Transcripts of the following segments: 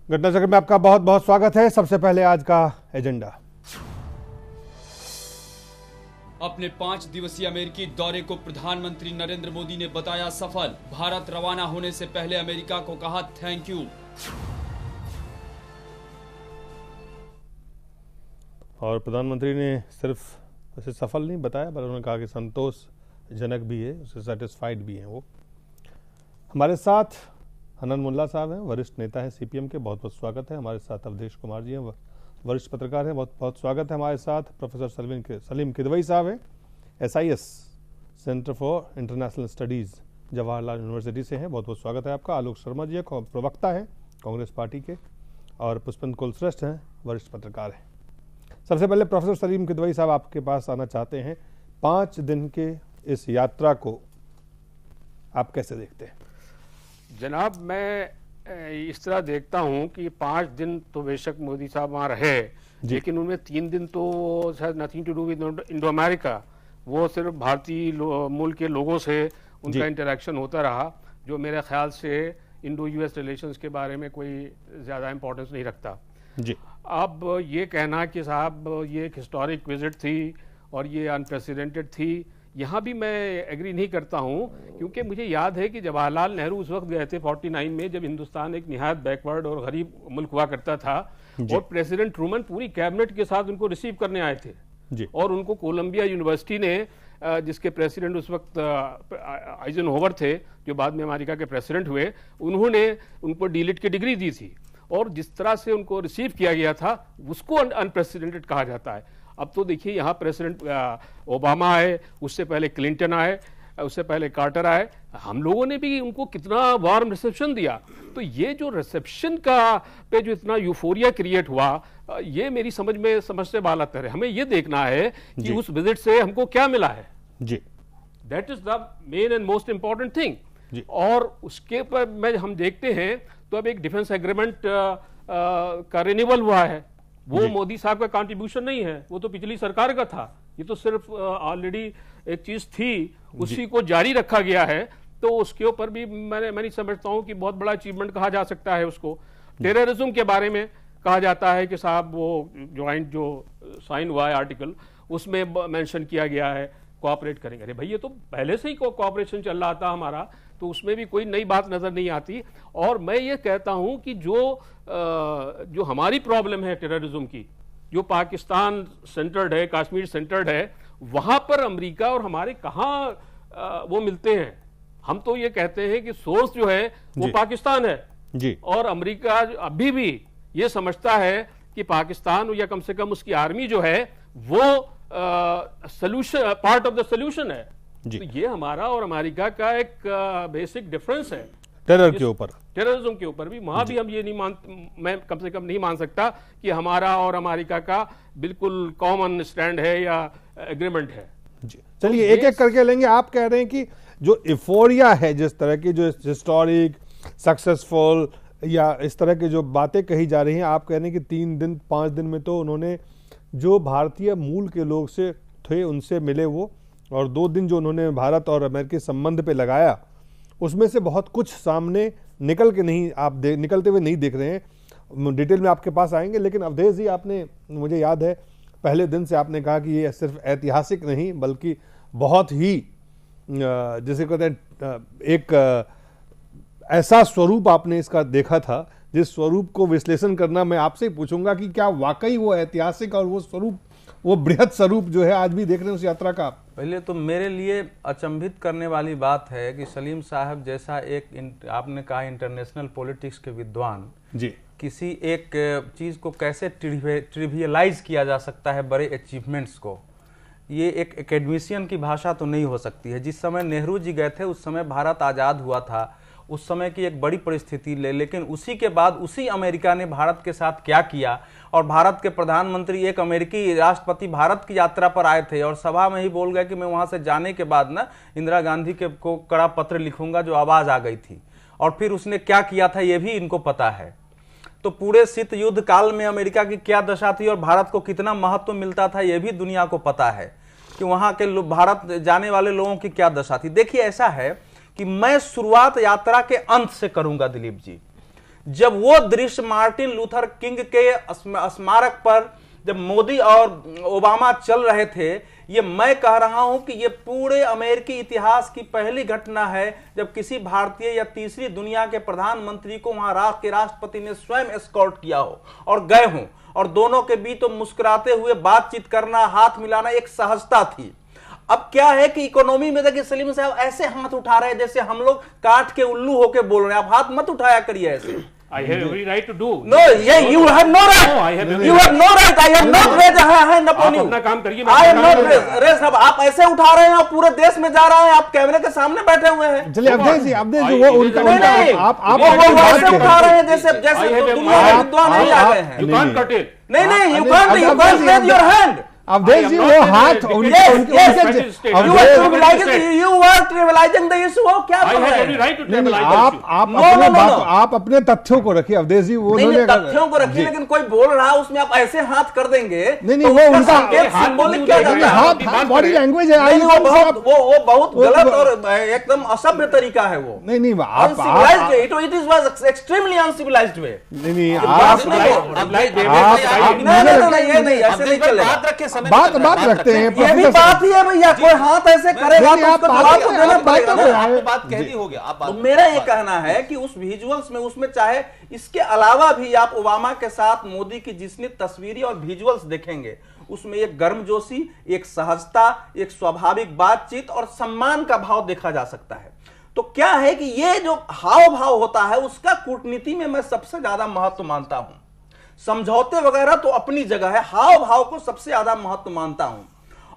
घटना चक्र में आपका बहुत बहुत स्वागत है। सबसे पहले आज का एजेंडा। अपने 5 दिवसीय अमेरिकी दौरे को प्रधानमंत्री नरेंद्र मोदी ने बताया सफल। भारत रवाना होने से पहले अमेरिका को कहा थैंक यू। और प्रधानमंत्री ने सिर्फ उसे सफल नहीं बताया, बल्कि उन्होंने कहा कि संतोषजनक भी है, उससे सेटिस्फाइड भी हैं वो। हमारे साथ हनन मुल्ला साहब हैं, वरिष्ठ नेता हैं सीपीएम के, बहुत बहुत स्वागत है। हमारे साथ अवधेश कुमार जी हैं, वरिष्ठ पत्रकार हैं, बहुत बहुत स्वागत है। हमारे साथ प्रोफेसर सलीम किदवई साहब हैं, SIS centre for international studies Jawaharlal university से हैं, बहुत बहुत स्वागत है आपका। आलोक शर्मा जी प्रवक्ता हैं कांग्रेस पार्टी के, और पुष्पन कुलश्रेष्ठ हैं, वरिष्ठ पत्रकार हैं। सबसे पहले प्रोफेसर सलीम किदवई साहब आपके पास आना चाहते हैं। 5 दिन के इस यात्रा को आप कैसे देखते हैं? जनाब, मैं इस तरह देखता हूं कि 5 दिन तो बेशक मोदी साहब वहाँ रहे, लेकिन उनमें 3 दिन तो शायद nothing to do with Indo America, वो सिर्फ भारतीय मूल के लोगों से उनका इंटरेक्शन होता रहा, जो मेरे ख्याल से इंडो US रिलेशंस के बारे में कोई ज़्यादा इंपॉर्टेंस नहीं रखता जी। अब ये कहना कि साहब ये एक हिस्टोरिक विजिट थी और ये अनप्रेसिडेंटेड थी, यहाँ भी मैं एग्री नहीं करता हूँ, क्योंकि मुझे याद है कि जवाहरलाल नेहरू उस वक्त गए थे 49 में, जब हिंदुस्तान एक निहायत बैकवर्ड और गरीब मुल्क हुआ करता था, और प्रेसिडेंट ट्रूमन पूरी कैबिनेट के साथ उनको रिसीव करने आए थे जी। और उनको कोलंबिया यूनिवर्सिटी ने, जिसके प्रेसिडेंट उस वक्त आइजनहोवर थे, जो बाद में अमेरिका के प्रेसिडेंट हुए, उन्होंने उनको डीलिट की डिग्री दी थी, और जिस तरह से उनको रिसीव किया गया था उसको अनप्रेसिडेंटेड कहा जाता है। अब तो देखिए यहाँ प्रेसिडेंट ओबामा आए, उससे पहले क्लिंटन आए, उससे पहले कार्टर आए, हम लोगों ने भी उनको कितना वार्म रिसेप्शन दिया। तो ये जो रिसेप्शन का पे जो इतना यूफोरिया क्रिएट हुआ, ये मेरी समझ से बाहर है। हमें ये देखना है कि उस विजिट से हमको क्या मिला है जी। That is the main and most important thing. और उसके पर हम देखते हैं तो अब एक डिफेंस एग्रीमेंट का रिन्यूअल हुआ है, वो मोदी साहब का कंट्रीब्यूशन नहीं है, वो तो पिछली सरकार का था। ये तो सिर्फ ऑलरेडी एक चीज थी, उसी को जारी रखा गया है, तो उसके ऊपर भी मैं नहीं समझता हूं कि बहुत बड़ा अचीवमेंट कहा जा सकता है उसको। टेररिज्म के बारे में कहा जाता है कि साहब वो ज्वाइंट जो साइन हुआ है आर्टिकल, उसमें मेंशन किया गया है कोऑपरेट करेंगे। अरे भाई, ये तो पहले से ही कोऑपरेशन चल रहा था हमारा, तो उसमें भी कोई नई बात नजर नहीं आती। और मैं ये कहता हूं कि जो हमारी प्रॉब्लम है टेररिज्म की, जो पाकिस्तान सेंटर्ड है, कश्मीर सेंटर्ड है, वहां पर अमेरिका और हमारे कहां वो मिलते हैं। हम तो ये कहते हैं कि सोर्स जो है वो पाकिस्तान है जी, और अमेरिका अभी भी ये समझता है कि पाकिस्तान या कम से कम उसकी आर्मी जो है वो solution, part of the solution है। तो ये हमारा और अमेरिका का एक बेसिक डिफरेंस है टेररिज्म के ऊपर भी। वहां भी हम ये मैं कम से कम नहीं मान सकता कि हमारा और अमेरिका का बिल्कुल कॉमन स्टैंड है या एग्रीमेंट है जी। चलिए एक एक करके लेंगे। आप कह रहे हैं कि जो इफोरिया है, जिस तरह की जो हिस्टोरिक सक्सेसफुल या इस तरह की जो बातें कही जा रही हैं, आप कह रहे हैं कि 3 दिन 5 दिन में तो उन्होंने जो भारतीय मूल के लोग से थे उनसे मिले वो, और 2 दिन जो उन्होंने भारत और अमेरिकी संबंध पे लगाया, उसमें से बहुत कुछ सामने निकलते हुए नहीं दिख रहे हैं। डिटेल में आपके पास आएंगे, लेकिन अवधेश जी, आपने, मुझे याद है पहले दिन से आपने कहा कि ये सिर्फ ऐतिहासिक नहीं बल्कि बहुत ही जिसे कहते हैं एक ऐसा स्वरूप आपने इसका देखा था, जिस स्वरूप को विश्लेषण करना मैं आपसे पूछूंगा कि क्या वाकई वो ऐतिहासिक और वो स्वरूप, वो बृहद स्वरूप जो है आज भी देख रहे हैं उस यात्रा का? पहले तो मेरे लिए अचंभित करने वाली बात है कि सलीम साहब जैसा एक आपने कहा इंटरनेशनल पॉलिटिक्स के विद्वान जी, किसी एक चीज को कैसे ट्रिवियलाइज किया जा सकता है, बड़े अचीवमेंट्स को। ये एक एकेडमिशियन की भाषा तो नहीं हो सकती है। जिस समय नेहरू जी गए थे उस समय भारत आज़ाद हुआ था, उस समय की एक बड़ी परिस्थिति लेकिन उसी के बाद उसी अमेरिका ने भारत के साथ क्या किया, और भारत के प्रधानमंत्री, एक अमेरिकी राष्ट्रपति भारत की यात्रा पर आए थे और सभा में ही बोल गए कि मैं वहां से जाने के बाद ना इंदिरा गांधी को कड़ा पत्र लिखूंगा, जो आवाज आ गई थी। और फिर उसने क्या किया था ये भी इनको पता है। तो पूरे शीत युद्ध काल में अमेरिका की क्या दशा थी और भारत को कितना महत्व मिलता था ये भी दुनिया को पता है, कि वहां के भारत जाने वाले लोगों की क्या दशा थी। देखिए, ऐसा है कि मैं शुरुआत यात्रा के अंत से करूंगा दिलीप जी। जब वो दृश्य मार्टिन लूथर किंग के स्मारक पर जब मोदी और ओबामा चल रहे थे, ये मैं कह रहा हूं कि ये पूरे अमेरिकी इतिहास की पहली घटना है जब किसी भारतीय या तीसरी दुनिया के प्रधानमंत्री को वहां राष्ट्र के राष्ट्रपति ने स्वयं एस्कॉर्ट किया हो और गए हों, और दोनों के बीच तो मुस्कुराते हुए बातचीत करना, हाथ मिलाना एक सहजता थी। अब क्या है कि इकोनॉमी में देखिए सलीम साहब ऐसे हाथ उठा रहे हैं जैसे हम लोग काट के उल्लू होके बोल रहे हैं। आप हाथ मत उठाया करिए ऐसे। I have every right to do. No, yeah, you have no right. No, I have every You have no right. I have not raised a hand upon you. अपना काम करिए। I have not raised। अब आप ऐसे उठा रहे हैं और पूरे देश में जा रहे हैं, आप कैमरे के सामने बैठे हुए हैं। चलिए अवधेश जी वो उनका नहीं, आप ऐसे उठा रहे हैं जैसे दुनिया के विद्वान नहीं आ गए हैं। You can't cut it. नहीं, you can't raise your hand। Awadhesh जी वो हाथ you were trivializing the issue। क्या I have every right to trivialize the issue। आप अपने तथ्यों को रखिए अवधेश जी। वो नहीं, तथ्यों को रखिए, लेकिन कोई बोल रहा है उसमें आप ऐसे हाथ कर देंगे। नहीं, वो उनका सिंबॉलिक क्या जाता है? हाथ बॉडी लैंग्वेज है। वो बहुत गलत और एकदम असभ्य तरीका है वो। नहीं, इट वाज एक्सट्रीमली अनसिविलाइज्ड वे। नहीं, ये नहीं ऐसे नहीं चलेगा। बात रखते हैं। ये भी बात ही है भैया, कोई हाथ ऐसे करेगा तो उसको जवाब तो देना पड़ेगा ना। बात कह दी हो गया। तो मेरा ये कहना है कि उस विजुअल्स में, उसमें चाहे इसके अलावा भी आप ओबामा के साथ मोदी की जितनी तस्वीरें और विजुअल्स देखेंगे उसमें एक गर्मजोशी, एक सहजता, एक स्वाभाविक बातचीत और सम्मान का भाव देखा जा सकता है। तो क्या है कि ये जो हाव भाव होता है उसका कूटनीति में मैं सबसे ज्यादा महत्व मानता हूं। समझौते वगैरह तो अपनी जगह है, हाव भाव को सबसे ज्यादा महत्व मानता हूं।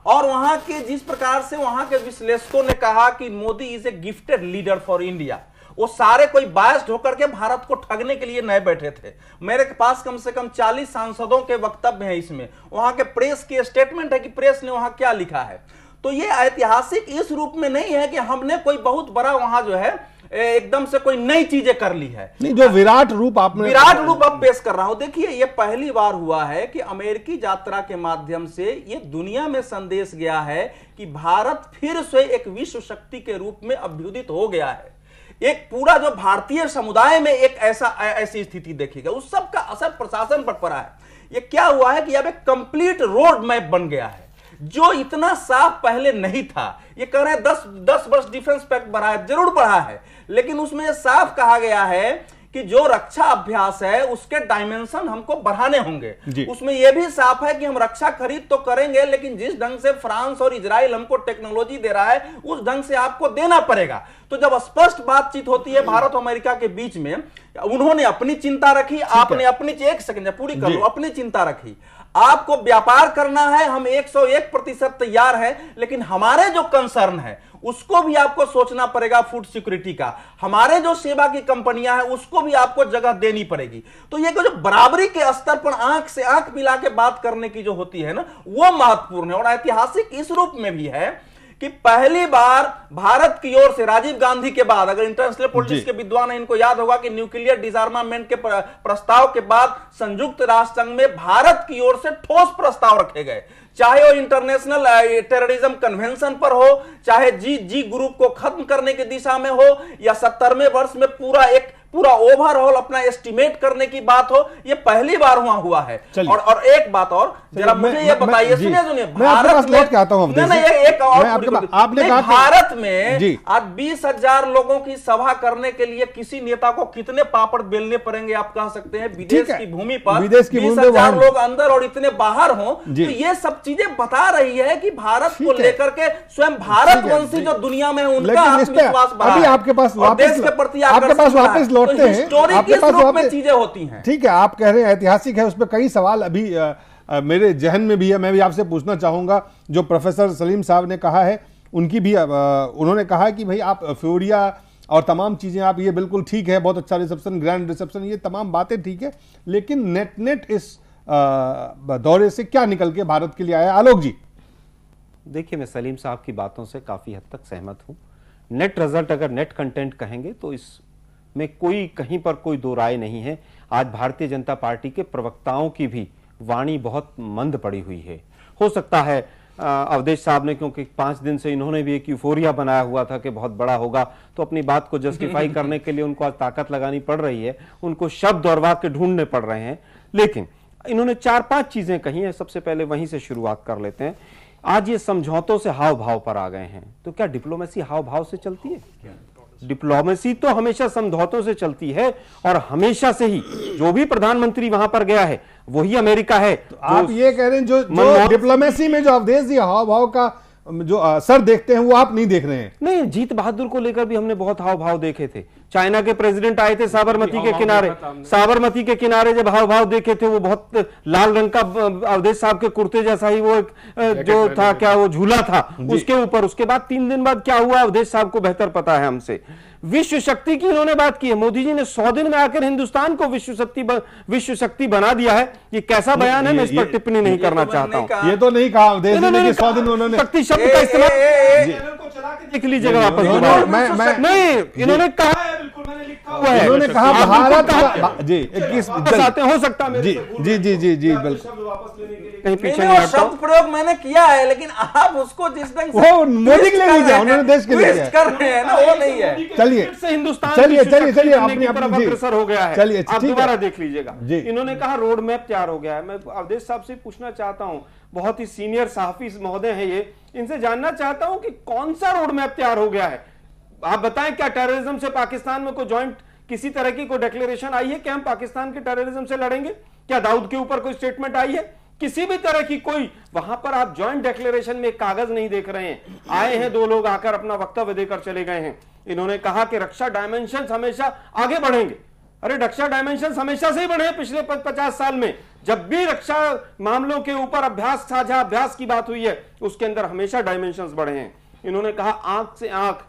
और वहां के जिस प्रकार से वहां के विश्लेषकों ने कहा कि Modi is a gifted leader for India, वो सारे कोई बायस्ड होकर के भारत को ठगने के लिए नहीं बैठे थे। मेरे पास कम से कम 40 सांसदों के वक्तव्य हैं इसमें, वहां के प्रेस की स्टेटमेंट है कि प्रेस ने वहां क्या लिखा है। तो ये ऐतिहासिक इस रूप में नहीं है कि हमने कोई बहुत बड़ा वहां जो है एकदम से कोई नई चीजें कर ली है। नहीं, जो विराट रूप अब पेश कर रहा हूं। देखिए ये पहली बार हुआ है कि अमेरिकी यात्रा के माध्यम से ये दुनिया में संदेश गया है कि भारत फिर से एक विश्व शक्ति के रूप में अभ्युदित हो गया है। एक पूरा जो भारतीय समुदाय में एक ऐसी स्थिति देखी, उस सब का असर प्रशासन पर पड़ा है। ये क्या हुआ है कि अब एक कंप्लीट रोड मैप बन गया है जो इतना साफ पहले नहीं था। ये कह रहे हैं 10 वर्ष डिफेंस पैक्ट बढ़ा है, जरूर बढ़ा है, लेकिन उसमें यह साफ कहा गया है कि जो रक्षा अभ्यास है उसके डायमेंशन हमको बढ़ाने होंगे। उसमें यह भी साफ है कि हम रक्षा खरीद तो करेंगे, लेकिन जिस ढंग से फ्रांस और इजराइल हमको टेक्नोलॉजी दे रहा है उस ढंग से आपको देना पड़ेगा। तो जब स्पष्ट बातचीत होती है भारत और अमेरिका के बीच में, उन्होंने अपनी चिंता रखी, आपने अपनी, एक सेकंड पूरी कर लो, अपनी चिंता रखी। आपको व्यापार करना है, हम 101% तैयार हैं, लेकिन हमारे जो कंसर्न है उसको भी आपको सोचना पड़ेगा, फूड सिक्योरिटी का। हमारे जो सेवा की कंपनियां हैं उसको भी आपको जगह देनी पड़ेगी। तो ये जो बराबरी के स्तर पर आंख से आंख मिला के बात करने की जो होती है ना, वो महत्वपूर्ण है। और ऐतिहासिक इस रूप में भी है कि पहली बार भारत की ओर से राजीव गांधी के बाद, अगर इंटरनेशनल पॉलिटिक्स के विद्वान हैं इनको याद होगा कि न्यूक्लियर डिसआर्मामेंट के प्रस्ताव के बाद संयुक्त राष्ट्र संघ में भारत की ओर से ठोस प्रस्ताव रखे गए, चाहे वो इंटरनेशनल टेररिज्म कन्वेंशन पर हो, चाहे जी ग्रुप को खत्म करने की दिशा में हो, या 70वें वर्ष में पूरा ओवरऑल अपना एस्टिमेट करने की बात हो। ये पहली बार वहां हुआ है। और एक बात और जरा मुझे ये बताइए, सुनिए भारत में, आपने कहा भारत में आज 20,000 लोगों की सभा करने के लिए किसी नेता को कितने पापड़ बेलने पड़ेंगे आप कह सकते हैं। विदेश की भूमि पर 20,000 लोग अंदर और इतने बाहर हो, तो ये सब चीजें बता रही है कि भारत को लेकर के स्वयं भारतवंशी जो दुनिया में उनका आत्मविश्वास बढ़ा है, आपके पास देश के प्रति वापस लौटते हैं, आपके पास में चीजें होती हैं। ठीक है, आप कह रहे हैं ऐतिहासिक है, उस पर कई सवाल अभी मेरे जहन में भी है, मैं भी आपसे पूछना चाहूंगा। जो प्रोफेसर सलीम साहब ने कहा है उनकी भी उन्होंने कहा कि भाई आप फ्यूरिया और तमाम चीजें आप, ये बिल्कुल ठीक है, बहुत अच्छा रिसेप्शन, ग्रैंड रिसेप्शन, ये तमाम बातें ठीक है, लेकिन नेट इस दौरे से क्या निकल के भारत के लिए आया? आलोक जी। देखिए, मैं सलीम साहब की बातों से काफी हद तक सहमत हूं। नेट रिजल्ट, अगर नेट कंटेंट कहेंगे तो इसमें कहीं पर कोई दो राय नहीं है। आज भारतीय जनता पार्टी के प्रवक्ताओं की भी वाणी बहुत मंद पड़ी हुई है। हो सकता है अवधेश साहब ने, क्योंकि 5 दिन से इन्होंने भी एक यूफोरिया बनाया हुआ था कि बहुत बड़ा होगा, तो अपनी बात को जस्टिफाई करने के लिए उनको आज ताकत लगानी पड़ रही है, उनको शब्द और वाक्य ढूंढने पड़ रहे हैं। लेकिन इन्होंने 4-5 चीजें कही हैं, सबसे पहले वहीं से शुरुआत कर लेते हैं। आज ये समझौतों से हाव भाव पर आ गए हैं, तो क्या डिप्लोमेसी हाव भाव से चलती है? डिप्लोमेसी तो हमेशा समझौतों से चलती है, और हमेशा से ही जो भी प्रधानमंत्री वहां पर गया है वही अमेरिका है। तो आप ये कह रहे हैं जो डिप्लोमेसी में जो अवधेश जी हाव भाव का जो असर देखते हैं वो आप नहीं देख रहे हैं? नहीं, जीत बहादुर को लेकर भी हमने बहुत हाव भाव देखे थे। चाइना के प्रेसिडेंट आए थे साबरमती के किनारे, साबरमती के किनारे जब हाव भाव देखे थे, वो बहुत लाल रंग का अवधेश साहब के कुर्ते जैसा ही वो एक जो था, क्या वो झूला था उसके ऊपर। उसके बाद 3 दिन बाद क्या हुआ अवधेश साहब को बेहतर पता है हमसे। विश्व शक्ति की इन्होंने बात की है। मोदी जी ने 100 दिन में आकर हिंदुस्तान को विश्व शक्ति बना दिया है। ये कैसा बयान है, मैं इस पर टिप्पणी नहीं करना चाहता हूँ। ये तो नहीं कहा अवधेश जी ने 100 दिन उन्होंने शक्ति शब्द का इस्तेमाल देख लीजिएगा वापस। नहीं, इन्होंने कहा है, बिल्कुल मैंने लिखा हुआ है, उन्होंने कहा भारत जी 21 हो सकता है जी जी जी जी जी बिल्कुल कहीं पीछे नहीं हटता। शब्द प्रयोग मैंने किया है, लेकिन आप उसको जिस ढंग से वो मोदी के लिए नहीं किया, उन्होंने देश के लिए किया कर रहे हैं ना, वो नहीं है। चलिए से हिंदुस्तान चलिए अपनी अग्रसर हो गया है। चलिए आप दोबारा देख लीजिएगा। इन्होंने कहा रोड मैप तैयार हो गया है। मैं अवधेश साहब से पूछना चाहता हूं, बहुत ही सीनियर सहाफी महोदय हैं ये, इनसे जानना चाहता हूं कि कौन सा रोड मैप तैयार हो गया है। आप बताएं, क्या टेररिज्म से पाकिस्तान में कोई ज्वाइंट किसी तरह की कोई डिक्लेरेशन आई है कि हम पाकिस्तान के टेररिज्म से लड़ेंगे? क्या दाऊद के ऊपर कोई स्टेटमेंट आई है? किसी भी तरह की कोई वहां पर आप ज्वाइंट डिक्लेरेशन में कागज नहीं देख रहे हैं। आए हैं 2 लोग, आकर अपना वक्तव्य देकर चले गए हैं। इन्होंने कहा कि रक्षा डायमेंशन हमेशा आगे बढ़ेंगे। अरे रक्षा डायमेंशन हमेशा से ही बढ़े पिछले 50 साल में। जब भी रक्षा मामलों के ऊपर अभ्यास, साझा अभ्यास की बात हुई है, उसके अंदर हमेशा डायमेंशंस बढ़े हैं। इन्होंने कहा आंख से आंख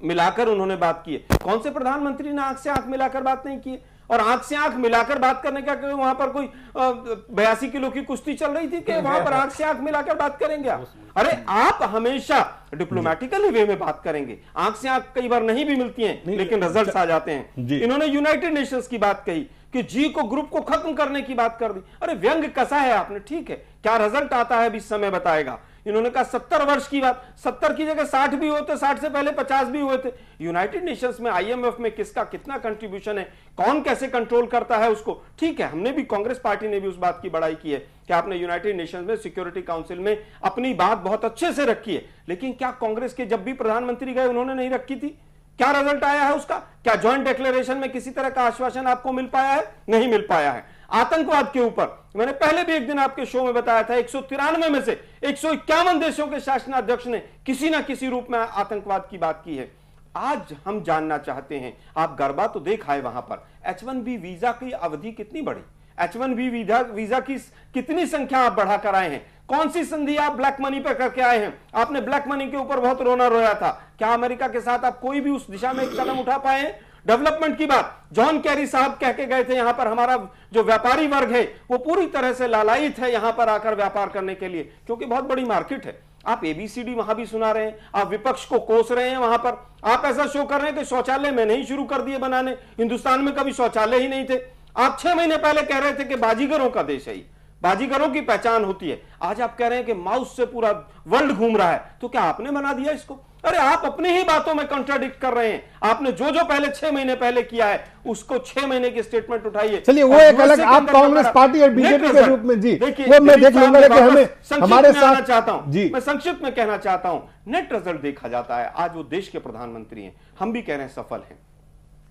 मिलाकर उन्होंने बात की है। कौन से प्रधानमंत्री ने आंख से आंख मिलाकर बात नहीं की? और आंख से आंख मिलाकर बात करने का वहां पर कोई 82 किलो की कुश्ती चल रही थी कि वहां पर आंख से आंख मिलाकर बात करेंगे आप? अरे आप हमेशा डिप्लोमेटिकली वे में बात करेंगे। आंख से आंख कई बार नहीं भी मिलती हैं, लेकिन रिजल्ट्स आ जाते हैं। इन्होंने यूनाइटेड नेशंस की बात कही कि जी को ग्रुप को खत्म करने की बात कर दी। अरे व्यंग कसा है आपने, ठीक है, क्या रिजल्ट आता है अभी समय बताएगा। इन्होंने कहा 70 वर्ष की बात, 70 की जगह 60 भी होते, 60 से पहले 50 भी हुए थे। यूनाइटेड नेशंस में, IMF में किसका कितना कंट्रीब्यूशन है, कौन कैसे कंट्रोल करता है उसको, ठीक है। हमने भी, कांग्रेस पार्टी ने भी उस बात की बड़ाई की है कि आपने यूनाइटेड नेशंस में सिक्योरिटी काउंसिल में अपनी बात बहुत अच्छे से रखी है। लेकिन क्या कांग्रेस के जब भी प्रधानमंत्री गए उन्होंने नहीं रखी थी? क्या रिजल्ट आया है उसका? क्या ज्वाइंट डिक्लेरेशन में किसी तरह का आश्वासन आपको मिल पाया है? नहीं मिल पाया है। आतंकवाद के ऊपर मैंने पहले भी एक दिन आपके शो में बताया था, 193 में से 151 देशों के शासनाध्यक्ष ने किसी ना किसी रूप में आतंकवाद की बात की है। आज हम जानना चाहते हैं, आप गरबा तो देख आए, वहां पर H1B वीजा की अवधि कितनी बढ़ी, H1B वीजा की कितनी संख्या आप बढ़ा कर आए हैं, कौन सी संधि आप ब्लैक मनी पर करके आए हैं? आपने ब्लैक मनी के ऊपर बहुत रोना रोया था। क्या अमेरिका के साथ आप कोई भी उस दिशा में एक कदम उठा पाए हैं? डेवलपमेंट की बात जॉन कैरी साहब कह के गए थे, यहां पर हमारा जो व्यापारी वर्ग है वो पूरी तरह से लालायित है यहां पर आकर व्यापार करने के लिए, क्योंकि बहुत बड़ी मार्केट है। आप ABCD वहां भी सुना रहे हैं, आप विपक्ष को कोस रहे हैं, वहां पर आप ऐसा शो कर रहे हैं कि शौचालय में नहीं शुरू कर दिए बनाने, हिंदुस्तान में कभी शौचालय ही नहीं थे। आप 6 महीने पहले कह रहे थे कि बाजीगरों का देश है, बाजीगरों की पहचान होती है। आज आप कह रहे हैं कि माउस से पूरा वर्ल्ड घूम रहा है, तो क्या आपने बना दिया इसको? अरे आप अपनी ही बातों में कॉन्ट्राडिक्ट कर रहे हैं। आपने जो जो पहले 6 महीने पहले किया है उसको 6 महीने की स्टेटमेंट उठाइए। चलिए वो एक अलग, आप कांग्रेस पार्टी और बीजेपी के रूप में जी वो मैं देख लूंगा, लेकिन हमें हमारे साथ चाहता हूं जी, मैं संक्षिप्त में कहना चाहता हूं, नेट रिजल्ट देखा जाता है। आज वो देश के प्रधानमंत्री हैं, हम भी कह रहे हैं सफल हैं,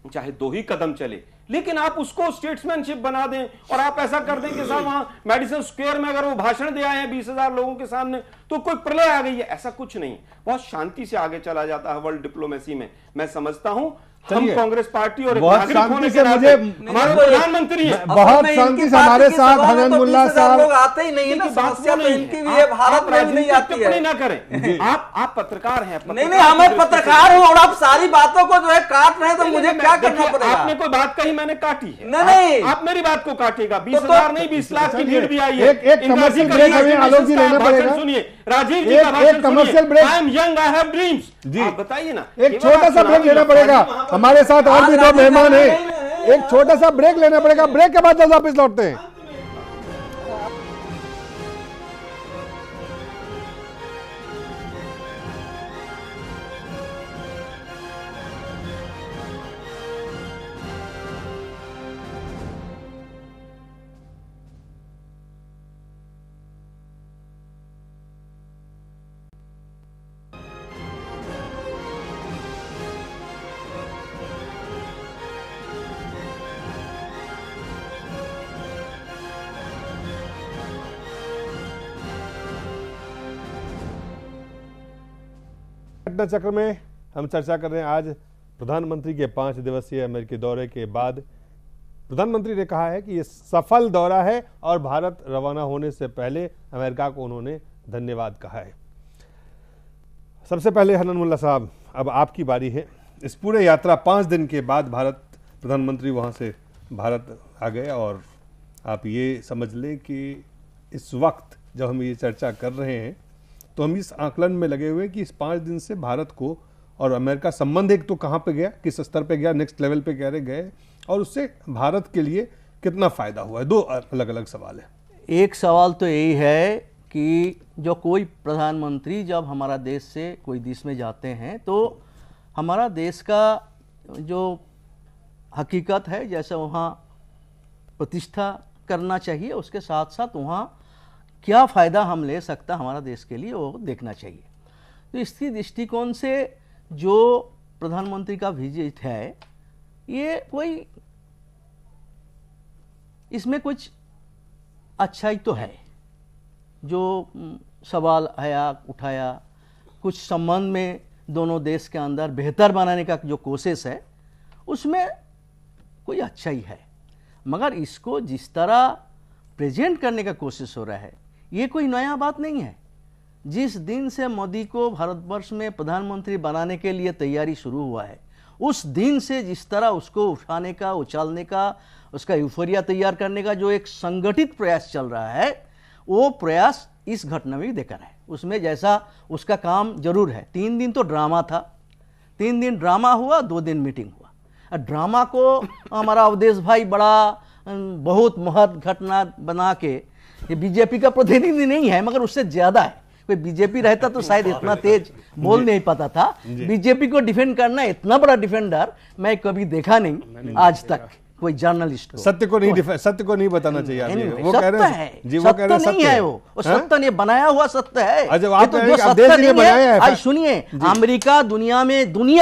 चाहे 2 ही कदम चले, लेकिन आप उसको स्टेट्समैनशिप बना दें और आप ऐसा कर दें कि साहब वहां मेडिसन स्क्वायर में अगर वो भाषण दे आए हैं 20,000 लोगों के सामने तो कोई प्रलय आ गई है, ऐसा कुछ नहीं। बहुत शांति से आगे चला जाता है वर्ल्ड डिप्लोमेसी में। मैं समझता हूं हम कांग्रेस पार्टी और बहुत शांति से, मुझे हमारे प्रधानमंत्री हैं, बहुत शांति से हमारे साथ हनन मुल्ला साहब लोग आते ही नहीं है ना, समस्या तो इनकी भी है, भारत में भी नहीं आती है। ना करें, आप पत्रकार हैं। नहीं, हमें पत्रकार हूं और आप सारी बातों को जो है काट रहे हैं, तो मुझे क्या करना पड़ेगा? आपने कोई बात कही, मैंने काटी है। नहीं, आप मेरी बात को काटिएगा। 20,000 नहीं 20 लाख की भीड़ भी आई है। एक कमर्शियल ब्रेक हमें आलोक जी लेना पड़ेगा। सुनिए राजीव जी का भाषण, commercial break. I am young, I have dreams जी, आप बताइए ना। एक छोटा सा ब्रेक लेना पड़ेगा, हमारे साथ और भी 2 मेहमान हैं, एक छोटा सा ब्रेक लेना पड़ेगा, ब्रेक के बाद जल्द वापस लौटते हैं। घटना चक्र में हम चर्चा कर रहे हैं आज प्रधानमंत्री के 5 दिवसीय अमेरिकी दौरे के बाद। प्रधानमंत्री ने कहा है कि ये सफल दौरा है और भारत रवाना होने से पहले अमेरिका को उन्होंने धन्यवाद कहा है। सबसे पहले हनन मुल्ला साहब, अब आपकी बारी है। इस पूरे यात्रा 5 दिन के बाद प्रधानमंत्री वहाँ से भारत आ गए और आप ये समझ लें कि इस वक्त जब हम ये चर्चा कर रहे हैं तो हम इस आकलन में लगे हुए हैं कि इस 5 दिन से भारत को और अमेरिका संबंध एक तो कहाँ पे गया, किस स्तर पे गया, नेक्स्ट लेवल पे कह रहे गए, और उससे भारत के लिए कितना फायदा हुआ है। 2 अलग अलग सवाल है। एक सवाल तो यही है कि जो कोई प्रधानमंत्री जब हमारा देश से कोई देश में जाते हैं तो हमारा देश का जो हकीकत है जैसे वहाँ प्रतिष्ठा करना चाहिए, उसके साथ साथ वहाँ क्या फ़ायदा हम ले सकता हमारा देश के लिए वो देखना चाहिए। तो इसकी दृष्टिकोण से जो प्रधानमंत्री का विजिट है ये कोई इसमें कुछ अच्छाई तो है। जो सवाल आया उठाया, कुछ संबंध में दोनों देश के अंदर बेहतर बनाने का जो कोशिश है उसमें कोई अच्छाई है, मगर इसको जिस तरह प्रेजेंट करने का कोशिश हो रहा है ये कोई नया बात नहीं है। जिस दिन से मोदी को भारतवर्ष में प्रधानमंत्री बनाने के लिए तैयारी शुरू हुआ है उस दिन से जिस तरह उसको उठाने का, उछालने का, उसका यूफोरिया तैयार करने का जो एक संगठित प्रयास चल रहा है वो प्रयास इस घटना में भी देखा है। उसमें जैसा उसका काम जरूर है। 3 दिन तो ड्रामा था, 3 दिन ड्रामा हुआ, 2 दिन मीटिंग हुआ। ड्रामा को हमारा अवधेश भाई बड़ा बहुत महत्व घटना बना के, ये बीजेपी का प्रतिनिधि नहीं है मगर उससे ज्यादा है। कोई बीजेपी रहता तो शायद इतना तेज बोल नहीं पाता था। बीजेपी को डिफेंड करना इतना बड़ा डिफेंडर मैं कभी देखा नहीं आज तक कोई जर्नलिस्ट को। सत्य को नहीं बताना चाहिए। वो कह रहे हैं जी, वो कह रहे हैं सत्य नहीं है, वो सत्य नहीं, बनाया हुआ सत्य है। आज सुनिए, अमेरिका दुनिया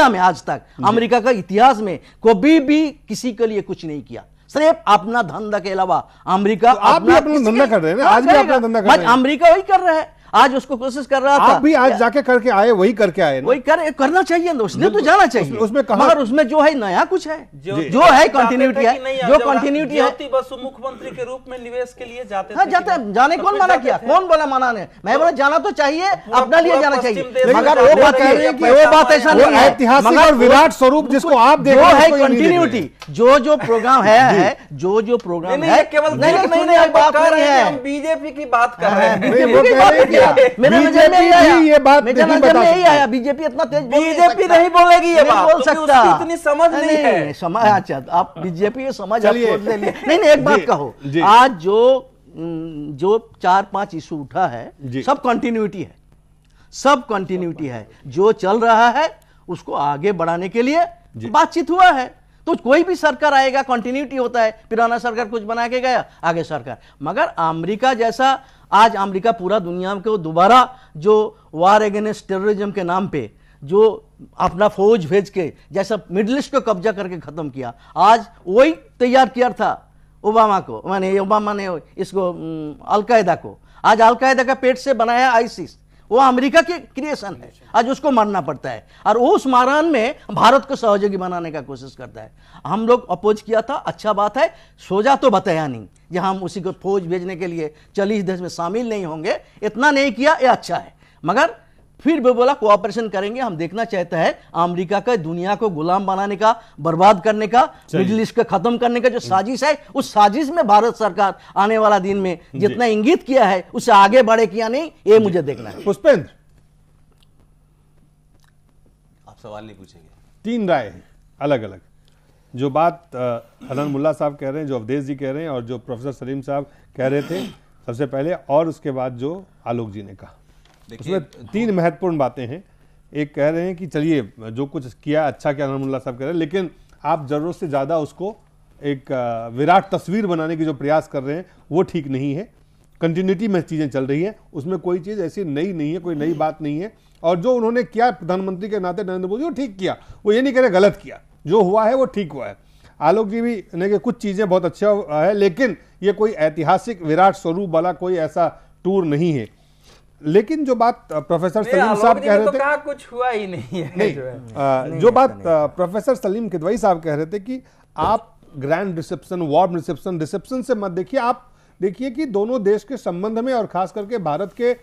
में आज तक अमेरिका का इतिहास में कभी भी किसी के लिए कुछ नहीं किया, सिर्फ अपना धंधा के अलावा। अमेरिका आप भी अपना धंधा कर रहे हैं, आज भी अपना धंधा कर रहे हैं। अमेरिका वही कर रहा है, आज उसको कोशिश कर रहा था। आप भी आज जाके करके आए, वही करके आए ना? वही करना चाहिए, उसने तो जाना चाहिए। उसमें कहा, मगर उसमें जो है नया कुछ है, जो है कंटिन्यूटी है, जो कंटिन्यूटी है। बसु मुख्यमंत्री के रूप में निवेश के लिए जाते हाँ, जाते हैं। जाने कौन मना किया? कौन बोला मना ने? मैं बोला जाना तो चाहिए, अपना लिए जाना चाहिए, मगर वो बात ऐसा नहीं है। ऐतिहासिक और विराट स्वरूप जिसको आप देख रहे हैं, कंटिन्यूटी जो प्रोग्राम है, जो प्रोग्राम है, केवल नहीं बात कर रहे हैं, हम बीजेपी की बात कर रहे हैं। मेरे नजर में ये बात नहीं आया। बीजेपी इतना तेज बीजेपी नहीं बोलेगी, ये बात बोल सकता, इतनी समझ नहीं है। समझ, अच्छा आप बीजेपी समझ ले लिए। नहीं, एक बात कहो, आज जो 4-5 इशू उठा है सब कंटिन्यूटी है, सब कंटिन्यूटी है। जो चल रहा है उसको आगे बढ़ाने के लिए बातचीत हुआ है। तो कोई भी सरकार आएगा, कंटिन्यूटी होता है। पुराना सरकार कुछ बना के गया, आगे सरकार। मगर अमेरिका जैसा, आज अमेरिका पूरा दुनिया को दोबारा जो वार अगेंस्ट टेररिज्म के नाम पे जो अपना फौज भेज के जैसा मिडिल ईस्ट को कब्जा करके खत्म किया, आज वही तैयार किया था ओबामा को, माने ओबामा ने इसको अलकायदा को। आज अलकायदा का पेट से बनाया आईसिस, वो अमेरिका की क्रिएशन है। आज उसको मारना पड़ता है और उस मारन में भारत को सहयोगी बनाने का कोशिश करता है। हम लोग अपोज किया था, अच्छा बात है। सोजा तो बताया नहीं, जहां हम उसी को फौज भेजने के लिए 40 देश में शामिल नहीं होंगे, इतना नहीं किया, ये अच्छा है। मगर फिर भी बोला कोऑपरेशन करेंगे। हम देखना चाहते हैं अमेरिका का दुनिया को गुलाम बनाने का, बर्बाद करने का, मिडिल ईस्ट को खत्म करने का जो साजिश है, उस साजिश में भारत सरकार आने वाला दिन में जितना इंगित किया है उससे आगे बढ़े किया नहीं, ये मुझे देखना है। पुष्पेंद्र, आप सवाल नहीं पूछेंगे? 3 राय है अलग अलग। जो बात हनन मुल्ला साहब कह रहे हैं, जो अवधेश जी कह रहे हैं और जो प्रोफेसर सलीम साहब कह रहे थे सबसे पहले, और उसके बाद जो आलोक जी ने कहा, उसमें 3 महत्वपूर्ण बातें हैं। एक कह रहे हैं कि चलिए जो कुछ किया अच्छा किया, हनन मुल्ला साहब कह रहे हैं, लेकिन आप जरूरत से ज़्यादा उसको एक विराट तस्वीर बनाने की जो प्रयास कर रहे हैं वो ठीक नहीं है। कंटिन्यूटी में चीज़ें चल रही हैं, उसमें कोई चीज़ ऐसी नई नहीं है, कोई नई बात नहीं है। और जो उन्होंने किया प्रधानमंत्री के नाते नरेंद्र मोदी, वो ठीक किया, वो ये नहीं कह रहे गलत किया, जो हुआ है वो ठीक हुआ है। आलोक जी भी ने कि कुछ चीज़ें बहुत अच्छा है, लेकिन ये कोई ऐतिहासिक विराट स्वरूप वाला कोई ऐसा टूर नहीं है। लेकिन जो बात प्रोफेसर सलीम साहब कह रहे थे, कहा कुछ हुआ ही नहीं है। नहीं, जो बात प्रोफेसर सलीम किदवई साहब कह रहे थे कि आप ग्रैंड रिसेप्शन, वार्म रिसेप्शन से मत देखिए, आप देखिए कि दोनों देश के संबंध में और खास करके भारत के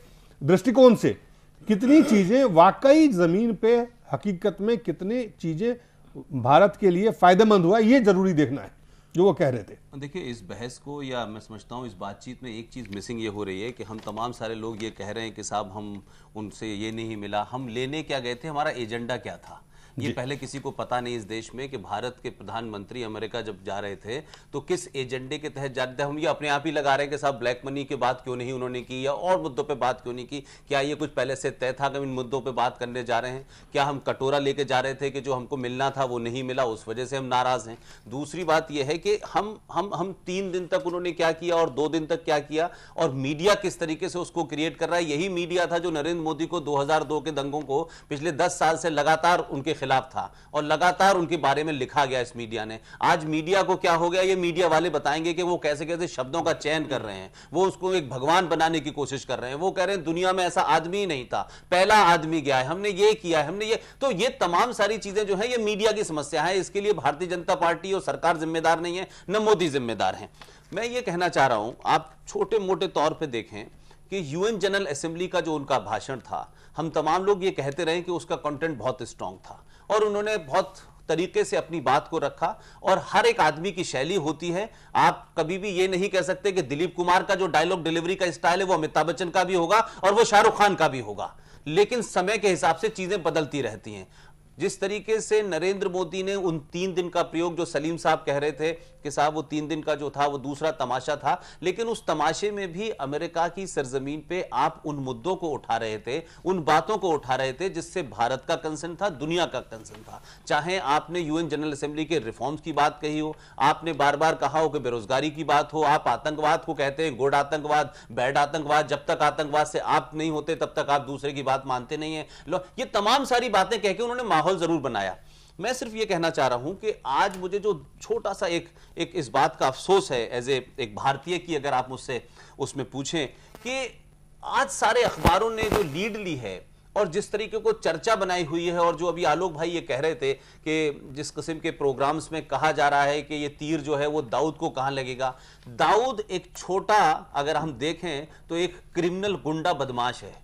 दृष्टिकोण से कितनी चीजें वाकई जमीन पे हकीकत में कितनी चीजें भारत के लिए फायदेमंद हुआ, ये जरूरी देखना है जो वो कह रहे थे। देखिए, इस बहस को या मैं समझता हूँ इस बातचीत में एक चीज़ मिसिंग ये हो रही है कि हम तमाम सारे लोग ये कह रहे हैं कि साहब हम उनसे ये नहीं मिला, हम लेने क्या गए थे, हमारा एजेंडा क्या था। ये पहले किसी को पता नहीं इस देश में कि भारत के प्रधानमंत्री अमेरिका जब जा रहे थे तो किस एजेंडे के तहत जाते थे। हम ये अपने आप ही लगा रहे हैं कि साहब ब्लैक मनी की बात क्यों नहीं उन्होंने की या और मुद्दों पे बात क्यों नहीं की। क्या ये कुछ पहले से तय था कि इन मुद्दों पे बात करने जा रहे हैं? क्या हम कटोरा लेके जा रहे थे कि जो हमको मिलना था वो नहीं मिला, उस वजह से हम नाराज हैं? दूसरी बात यह है कि हम 3 दिन तक उन्होंने क्या किया और 2 दिन तक क्या किया, और मीडिया किस तरीके से उसको क्रिएट कर रहा है। यही मीडिया था जो नरेंद्र मोदी को 2002 के दंगों को पिछले 10 साल से लगातार उनके खिलाफ था और लगातार उनके बारे में लिखा गया इस मीडिया ने। आज मीडिया को क्या हो गया, ये मीडिया वाले बताएंगे कि वो कैसे कैसे शब्दों का चयन कर रहे हैं, वो उसको एक भगवान बनाने की कोशिश कर रहे हैं। वो कह रहे हैं दुनिया में ऐसा आदमी ही नहीं था, पहला आदमी गया है, हमने ये किया है, हमने ये। तो ये तमाम सारी चीजें जो है ये मीडिया की समस्या है। इसके लिए भारतीय जनता पार्टी और सरकार जिम्मेदार नहीं है, न मोदी जिम्मेदार है। मैं ये कहना चाह रहा हूं, आप छोटे मोटे तौर पर देखें कि यूएन जनरल असेंबली का जो उनका भाषण था, हम तमाम लोग ये कहते रहे कि उसका कंटेंट बहुत स्ट्रांग था और उन्होंने बहुत तरीके से अपनी बात को रखा। और हर एक आदमी की शैली होती है, आप कभी भी ये नहीं कह सकते कि दिलीप कुमार का जो डायलॉग डिलीवरी का स्टाइल है वो अमिताभ बच्चन का भी होगा और वो शाहरुख खान का भी होगा। लेकिन समय के हिसाब से चीजें बदलती रहती हैं। जिस तरीके से नरेंद्र मोदी ने उन 3 दिन का प्रयोग, जो सलीम साहब कह रहे थे कि साहब वो 3 दिन का जो था वो दूसरा तमाशा था, लेकिन उस तमाशे में भी अमेरिका की सरजमीन पे आप उन मुद्दों को उठा रहे थे, उन बातों को उठा रहे थे जिससे भारत का कंसर्न था, दुनिया का कंसर्न था। चाहे आपने यूएन जनरल असेंबली के रिफॉर्म्स की बात कही हो, आपने बार बार कहा हो कि बेरोजगारी की बात हो, आप आतंकवाद को कहते हैं गुड आतंकवाद, बैड आतंकवाद, जब तक आतंकवाद से आप नहीं होते तब तक आप दूसरे की बात मानते नहीं है। ये तमाम सारी बातें कह के उन्होंने माहौल जरूर बनाया। मैं सिर्फ ये कहना चाह रहा हूं कि आज मुझे जो छोटा सा एक इस बात का अफसोस है एज एक भारतीय की, अगर आप मुझसे उसमें पूछें कि आज सारे अखबारों ने जो लीड ली है और जिस तरीके को चर्चा बनाई हुई है, और जो अभी आलोक भाई ये कह रहे थे कि जिस किस्म के प्रोग्राम्स में कहा जा रहा है कि ये तीर जो है वो दाऊद को कहां लगेगा। दाऊद एक छोटा, अगर हम देखें तो एक क्रिमिनल गुंडा बदमाश है,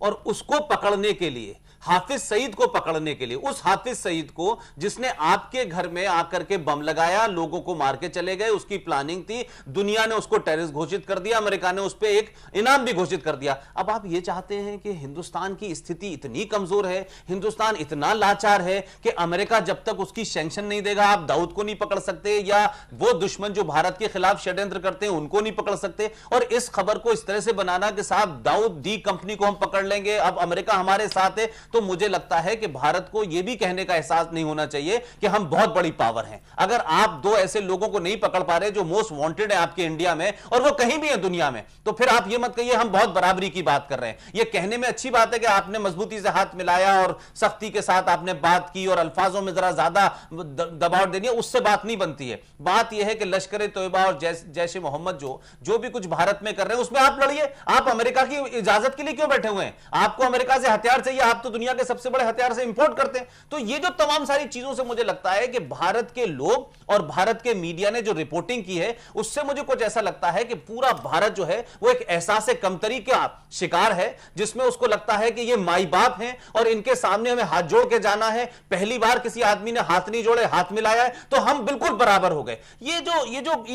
और उसको पकड़ने के लिए, हाफिज सईद को पकड़ने के लिए, उस हाफिज सईद को जिसने आपके घर में आकर के बम लगाया, लोगों को मार के चले गए, उसकी प्लानिंग थी, दुनिया ने उसको टेररिस्ट घोषित कर दिया, अमेरिका ने उस पर एक इनाम भी घोषित कर दिया। अब आप ये चाहते हैं कि हिंदुस्तान की स्थिति इतनी कमजोर है, हिंदुस्तान इतना लाचार है कि अमेरिका जब तक उसकी सैंक्शन नहीं देगा आप दाऊद को नहीं पकड़ सकते, या वो दुश्मन जो भारत के खिलाफ षड्यंत्र करते हैं उनको नहीं पकड़ सकते। और इस खबर को इस तरह से बनाना कि साहब दाऊद दी कंपनी को हम पकड़ लेंगे, अब अमेरिका हमारे साथ है, तो मुझे लगता है कि भारत को यह भी कहने का एहसास नहीं होना चाहिए कि हम बहुत बड़ी पावर हैं। अगर आप 2 ऐसे लोगों को नहीं पकड़ पा रहे जो मोस्ट वांटेड है आपके इंडिया में, और वो कहीं भी है दुनिया में, तो फिर आप ये मत कहिए हम बहुत बराबरी की बात कर रहे हैं। ये कहने में अच्छी बात है कि आपने मजबूती से हाथ मिलाया और सख्ती के साथ आपने बात की और अल्फाजों में जरा ज्यादा दबाव दे दिया, उससे बात नहीं बनती है। बात यह है कि लश्कर तोयबा और जैश मोहम्मद जो भी कुछ भारत में कर रहे हैं उसमें आप लड़िए। आप अमेरिका की इजाजत के लिए क्यों बैठे हुए हैं? आपको अमेरिका से हथियार चाहिए, आप तो दुनिया के सबसे बड़े हथियार से इंपोर्ट करते हैं। तो ये जो तमाम सारी चीजों से मुझे लगता है कि भारत के लोग और भारत के मीडिया ने जो रिपोर्टिंग की है उससे मुझे कुछ ऐसा लगता है कि पूरा भारत जो है वो एक एहसास कमतरी का शिकार है, जिसमें उसको लगता है कि ये माई बाप हैं और इनके सामने हमें हाथ जोड़ के जाना है। पहली बार किसी आदमी ने हाथ नहीं जोड़े, हाथ मिलाया है तो हम बिल्कुल बराबर हो गए। ये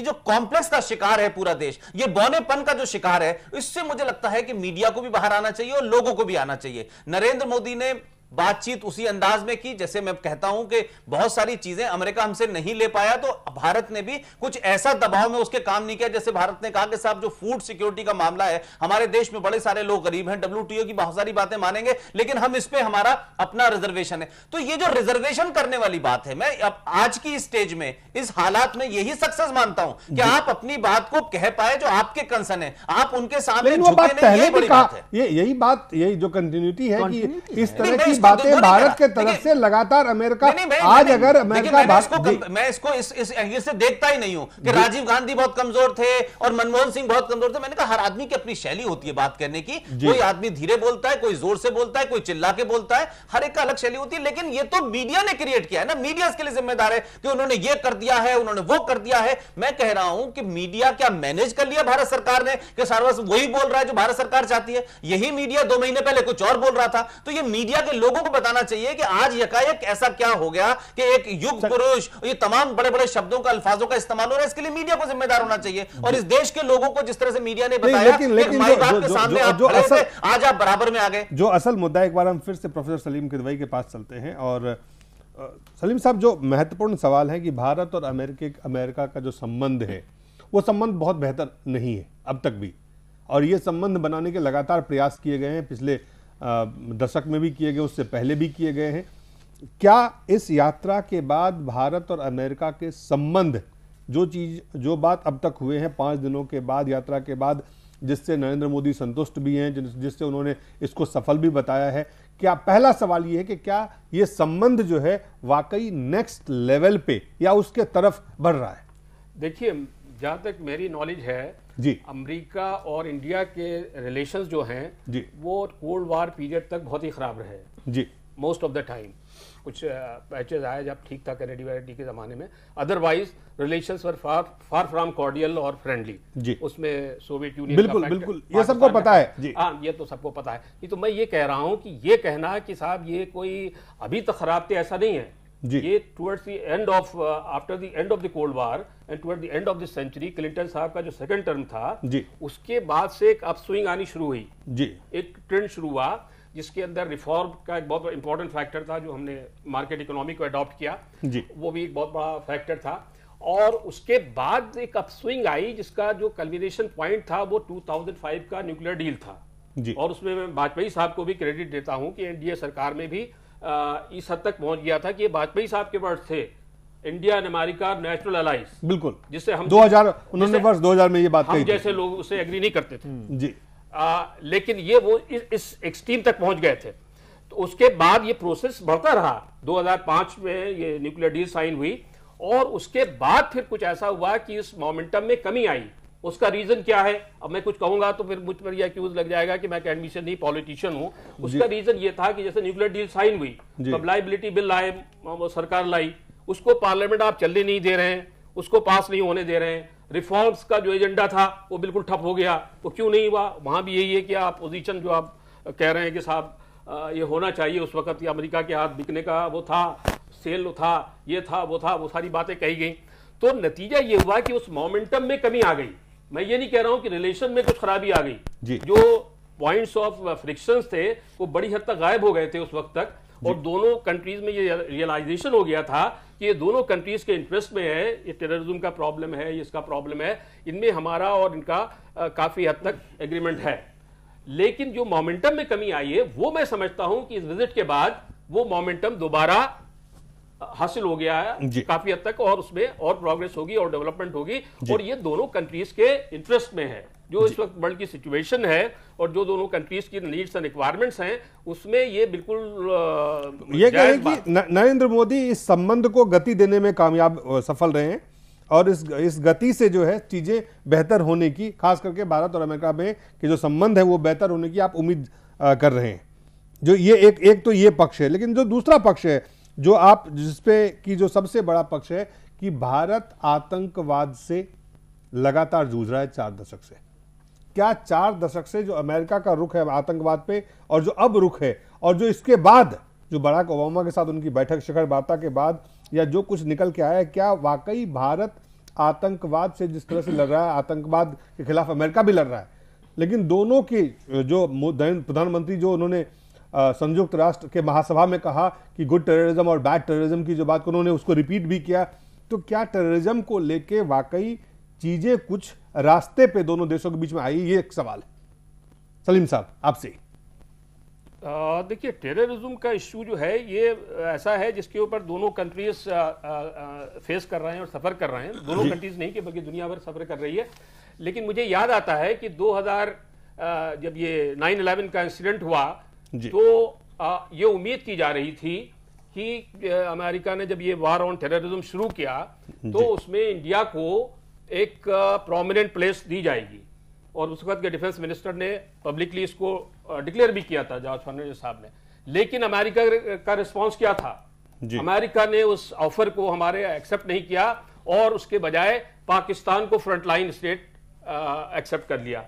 जो कॉम्प्लेक्स का शिकार है पूरा देश, ये बौनेपन का जो शिकार है, इससे मुझे लगता है कि मीडिया को भी बाहर आना चाहिए और लोगों को भी आना चाहिए। नरेंद्र मोदी ने बातचीत उसी अंदाज में की, जैसे मैं कहता हूं कि बहुत सारी चीजें अमेरिका हमसे नहीं ले पाया तो भारत ने भी कुछ ऐसा दबाव में उसके काम नहीं किया। जैसे भारत ने कहा कि साहब जो फूड सिक्योरिटी का मामला है, हमारे देश में बड़े सारे लोग गरीब हैं, WTO की बहुत सारी बातें मानेंगे, लेकिन हम इस पे हमारा अपना रिजर्वेशन है। तो ये जो रिजर्वेशन करने वाली बात है, मैं अब आज की स्टेज में इस हालात में यही सक्सेस मानता हूं कि आप अपनी बात को कह पाए जो आपके कंसर्न है, आप उनके सामने झुके नहीं, ये बड़ी बात है। यही बात, यही जो कंटिन्यूटी है कि इस तरह की बातें भारत के तरफ से लगातार अमेरिका आज अगर अमेरिका मैं इसको इस एंगल से देखता ही नहीं हूं कि राजीव गांधी बहुत कमजोर थे और मनमोहन सिंह बहुत कमजोर थे। मैंने कहा हर आदमी की अपनी शैली होती है बात करने की, कोई आदमी धीरे बोलता है, कोई जोर से बोलता है, कोई चिल्ला के बोलता है, हर एक का अलग शैली होती है। लेकिन ये तो मीडिया ने क्रिएट किया है ना, मीडिया इसके लिए जिम्मेदार है कि उन्होंने ये कर दिया है, उन्होंने वो कर दिया है। मैं कह रहा हूं कि मीडिया क्या मैनेज कर लिया भारत सरकार ने कि सर्वस्व वही बोल रहा है जो भारत सरकार चाहती है? यही मीडिया 2 महीने पहले कुछ और बोल रहा था। तो ये मीडिया के लोगों को बताना चाहिए कि आज यकायक ऐसा क्या हो गया कि एक युग पुरुष, ये तमाम बड़े बड़े शब्दों का, अल्फाजों का इस्तेमाल हो रहा है। इसके लिए मीडिया को जिम्मेदार होना चाहिए और इस देश के लोगों को जिस तरह से मीडिया ने बताया हमारी बात के सामने आप खड़े थे, आज आप बराबर में आ गए। जो असल मुद्दा, एक बार हम फिर से प्रोफेसर सलीम किदवई के पास चलते हैं। और सलीम साहब, जो महत्वपूर्ण सवाल है कि भारत और अमेरिका का जो संबंध है वो संबंध बहुत बेहतर नहीं है अब तक भी, और ये संबंध बनाने के लगातार प्रयास किए गए हैं, पिछले दशक में भी किए गए, उससे पहले भी किए गए हैं। क्या इस यात्रा के बाद भारत और अमेरिका के संबंध, जो बात अब तक हुए हैं 5 दिनों के बाद, यात्रा के बाद, जिससे नरेंद्र मोदी संतुष्ट भी हैं, जिससे उन्होंने इसको सफल भी बताया है, क्या पहला सवाल ये है कि क्या ये संबंध जो है वाकई नेक्स्ट लेवल पे या उसके तरफ बढ़ रहा है? देखिए, जहां तक मेरी नॉलेज है जी, अमेरिका और इंडिया के रिलेशंस जो हैं जी, वो कोल्ड वार पीरियड तक बहुत ही खराब रहे जी, मोस्ट ऑफ द टाइम। कुछ पैचेज आए जब ठीक था कैनेडी वैनेडी के ज़माने में, otherwise relations were far from cordial और फ्रेंडली जी। उसमें सोवियत यूनियन बिल्कुल बिल्कुल, ये सबको पता है जी। हाँ, ये तो सबको पता है। ये तो मैं ये कह रहा हूँ कि ये कहना कि साहब ये कोई अभी तक खराब थे, ऐसा नहीं है जी। ये towards the end of after the end of the cold war and toward the end of the century, Clinton साहब का जो सेकंड टर्म था जी, उसके बाद से एक अपस्विंग आनी शुरू हुई जी, एक ट्रेंड शुरू हुआ जिसके अंदर रिफॉर्म का एक बहुत इंपॉर्टेंट फैक्टर था, जो हमने मार्केट इकोनॉमी को अडॉप्ट किया जी, वो भी एक बहुत बड़ा फैक्टर था। और उसके बाद एक अपस्विंग आई जिसका जो कल्मिनेशन पॉइंट था वो 2005 का न्यूक्लियर डील था जी। और उसमें मैं वाजपेयी साहब को भी क्रेडिट देता हूं कि एनडीए सरकार में भी इस हद तक पहुंच गया था कि ये वाजपेयी साहब के वर्ड्स थे, India and America natural allies, बिल्कुल, जिससे हम 2019 वर्ष 2000 में ये बात कही, हम जैसे लोग उससे एग्री नहीं करते थे जी। लेकिन ये वो इस एक्सट्रीम तक पहुंच गए थे। तो उसके बाद ये प्रोसेस बढ़ता रहा। 2005 में ये न्यूक्लियर डील साइन हुई और उसके बाद फिर कुछ ऐसा हुआ कि इस मोमेंटम में कमी आई। उसका रीजन क्या है? अब मैं कुछ कहूंगा तो फिर मुझ पर यह एक्यूज लग जाएगा कि मैं एडमिशन नहीं, पॉलिटिशियन हूं। उसका रीजन ये था कि जैसे न्यूक्लियर डील साइन हुई, तब लायबिलिटी बिल आए, सरकार लाई, उसको पार्लियामेंट आप चलने नहीं दे रहे हैं, उसको पास नहीं होने दे रहे हैं। रिफॉर्म्स का जो एजेंडा था वो बिल्कुल ठप हो गया। वो क्यों नहीं हुआ? वहां भी यही है कि अपोजिशन जो आप कह रहे हैं कि साहब ये होना चाहिए, उस वक्त अमेरिका के हाथ बिकने का वो था, सेल था, ये था, वो सारी बातें कही गई। तो नतीजा ये हुआ कि उस मोमेंटम में कमी आ गई। मैं ये नहीं कह रहा हूं कि रिलेशन में कुछ खराबी आ गई, जो पॉइंट्स ऑफ फ्रिक्शंस थे वो बड़ी हद तक गायब हो गए थे उस वक्त तक, और दोनों कंट्रीज में ये रियलाइजेशन हो गया था कि ये दोनों कंट्रीज के इंटरेस्ट में है, ये टेररिज्म का प्रॉब्लम है, ये इसका प्रॉब्लम है, इनमें हमारा और इनका काफी हद तक एग्रीमेंट है। लेकिन जो मोमेंटम में कमी आई है वो मैं समझता हूं कि इस विजिट के बाद वो मोमेंटम दोबारा हासिल हो गया है काफी हद तक, और उसमें और प्रोग्रेस होगी और डेवलपमेंट होगी, और ये दोनों कंट्रीज के इंटरेस्ट में है। जो इस वक्त वर्ल्ड की सिचुएशन है और जो दोनों कंट्रीज की नीड्स एंड रिक्वायरमेंट्स हैं उसमें ये बिल्कुल ये कहें कि नरेंद्र मोदी इस संबंध को गति देने में कामयाब सफल रहे हैं, और इस गति से जो है चीजें बेहतर होने की, खास करके भारत और अमेरिका में के जो संबंध है वो बेहतर होने की आप उम्मीद कर रहे हैं। जो ये एक तो ये पक्ष है, लेकिन जो दूसरा पक्ष है जो आप जिसपे की जो सबसे बड़ा पक्ष है कि भारत आतंकवाद से लगातार जूझ रहा है 4 दशक से। क्या 4 दशक से जो अमेरिका का रुख है आतंकवाद पे, और जो अब रुख है, और जो इसके बाद जो बराक ओबामा के साथ उनकी बैठक, शिखर वार्ता के बाद या जो कुछ निकल के आया है, क्या वाकई भारत आतंकवाद से जिस तरह से लड़ रहा है, आतंकवाद के खिलाफ अमेरिका भी लड़ रहा है, लेकिन दोनों की जो प्रधानमंत्री जो उन्होंने संयुक्त राष्ट्र के महासभा में कहा कि गुड टेररिज्म और बैड टेररिज्म की जो बात उन्होंने उसको रिपीट भी किया, तो क्या टेररिज्म को लेके वाकई चीजें कुछ रास्ते पे दोनों देशों के बीच में आई? ये एक सवाल है सलीम साहब आपसे। देखिए, टेररिज्म का इश्यू जो है ये ऐसा है जिसके ऊपर दोनों कंट्रीज फेस कर रहे हैं और सफर कर रहे हैं। दोनों कंट्रीज नहीं कि बल्कि दुनिया भर सफर कर रही है। लेकिन मुझे याद आता है कि 2000 जब ये 9/11 का इंसिडेंट हुआ तो ये उम्मीद की जा रही थी कि अमेरिका ने जब ये वार ऑन टेररिज्म शुरू किया तो उसमें इंडिया को एक प्रोमिनेंट प्लेस दी जाएगी, और उस वक्त के डिफेंस मिनिस्टर ने पब्लिकली इसको डिक्लेयर भी किया था, जॉर्ज फर्नांडिस साहब ने। लेकिन अमेरिका का रिस्पांस क्या था? अमेरिका ने उस ऑफर को हमारे एक्सेप्ट नहीं किया और उसके बजाय पाकिस्तान को फ्रंटलाइन स्टेट एक्सेप्ट कर लिया,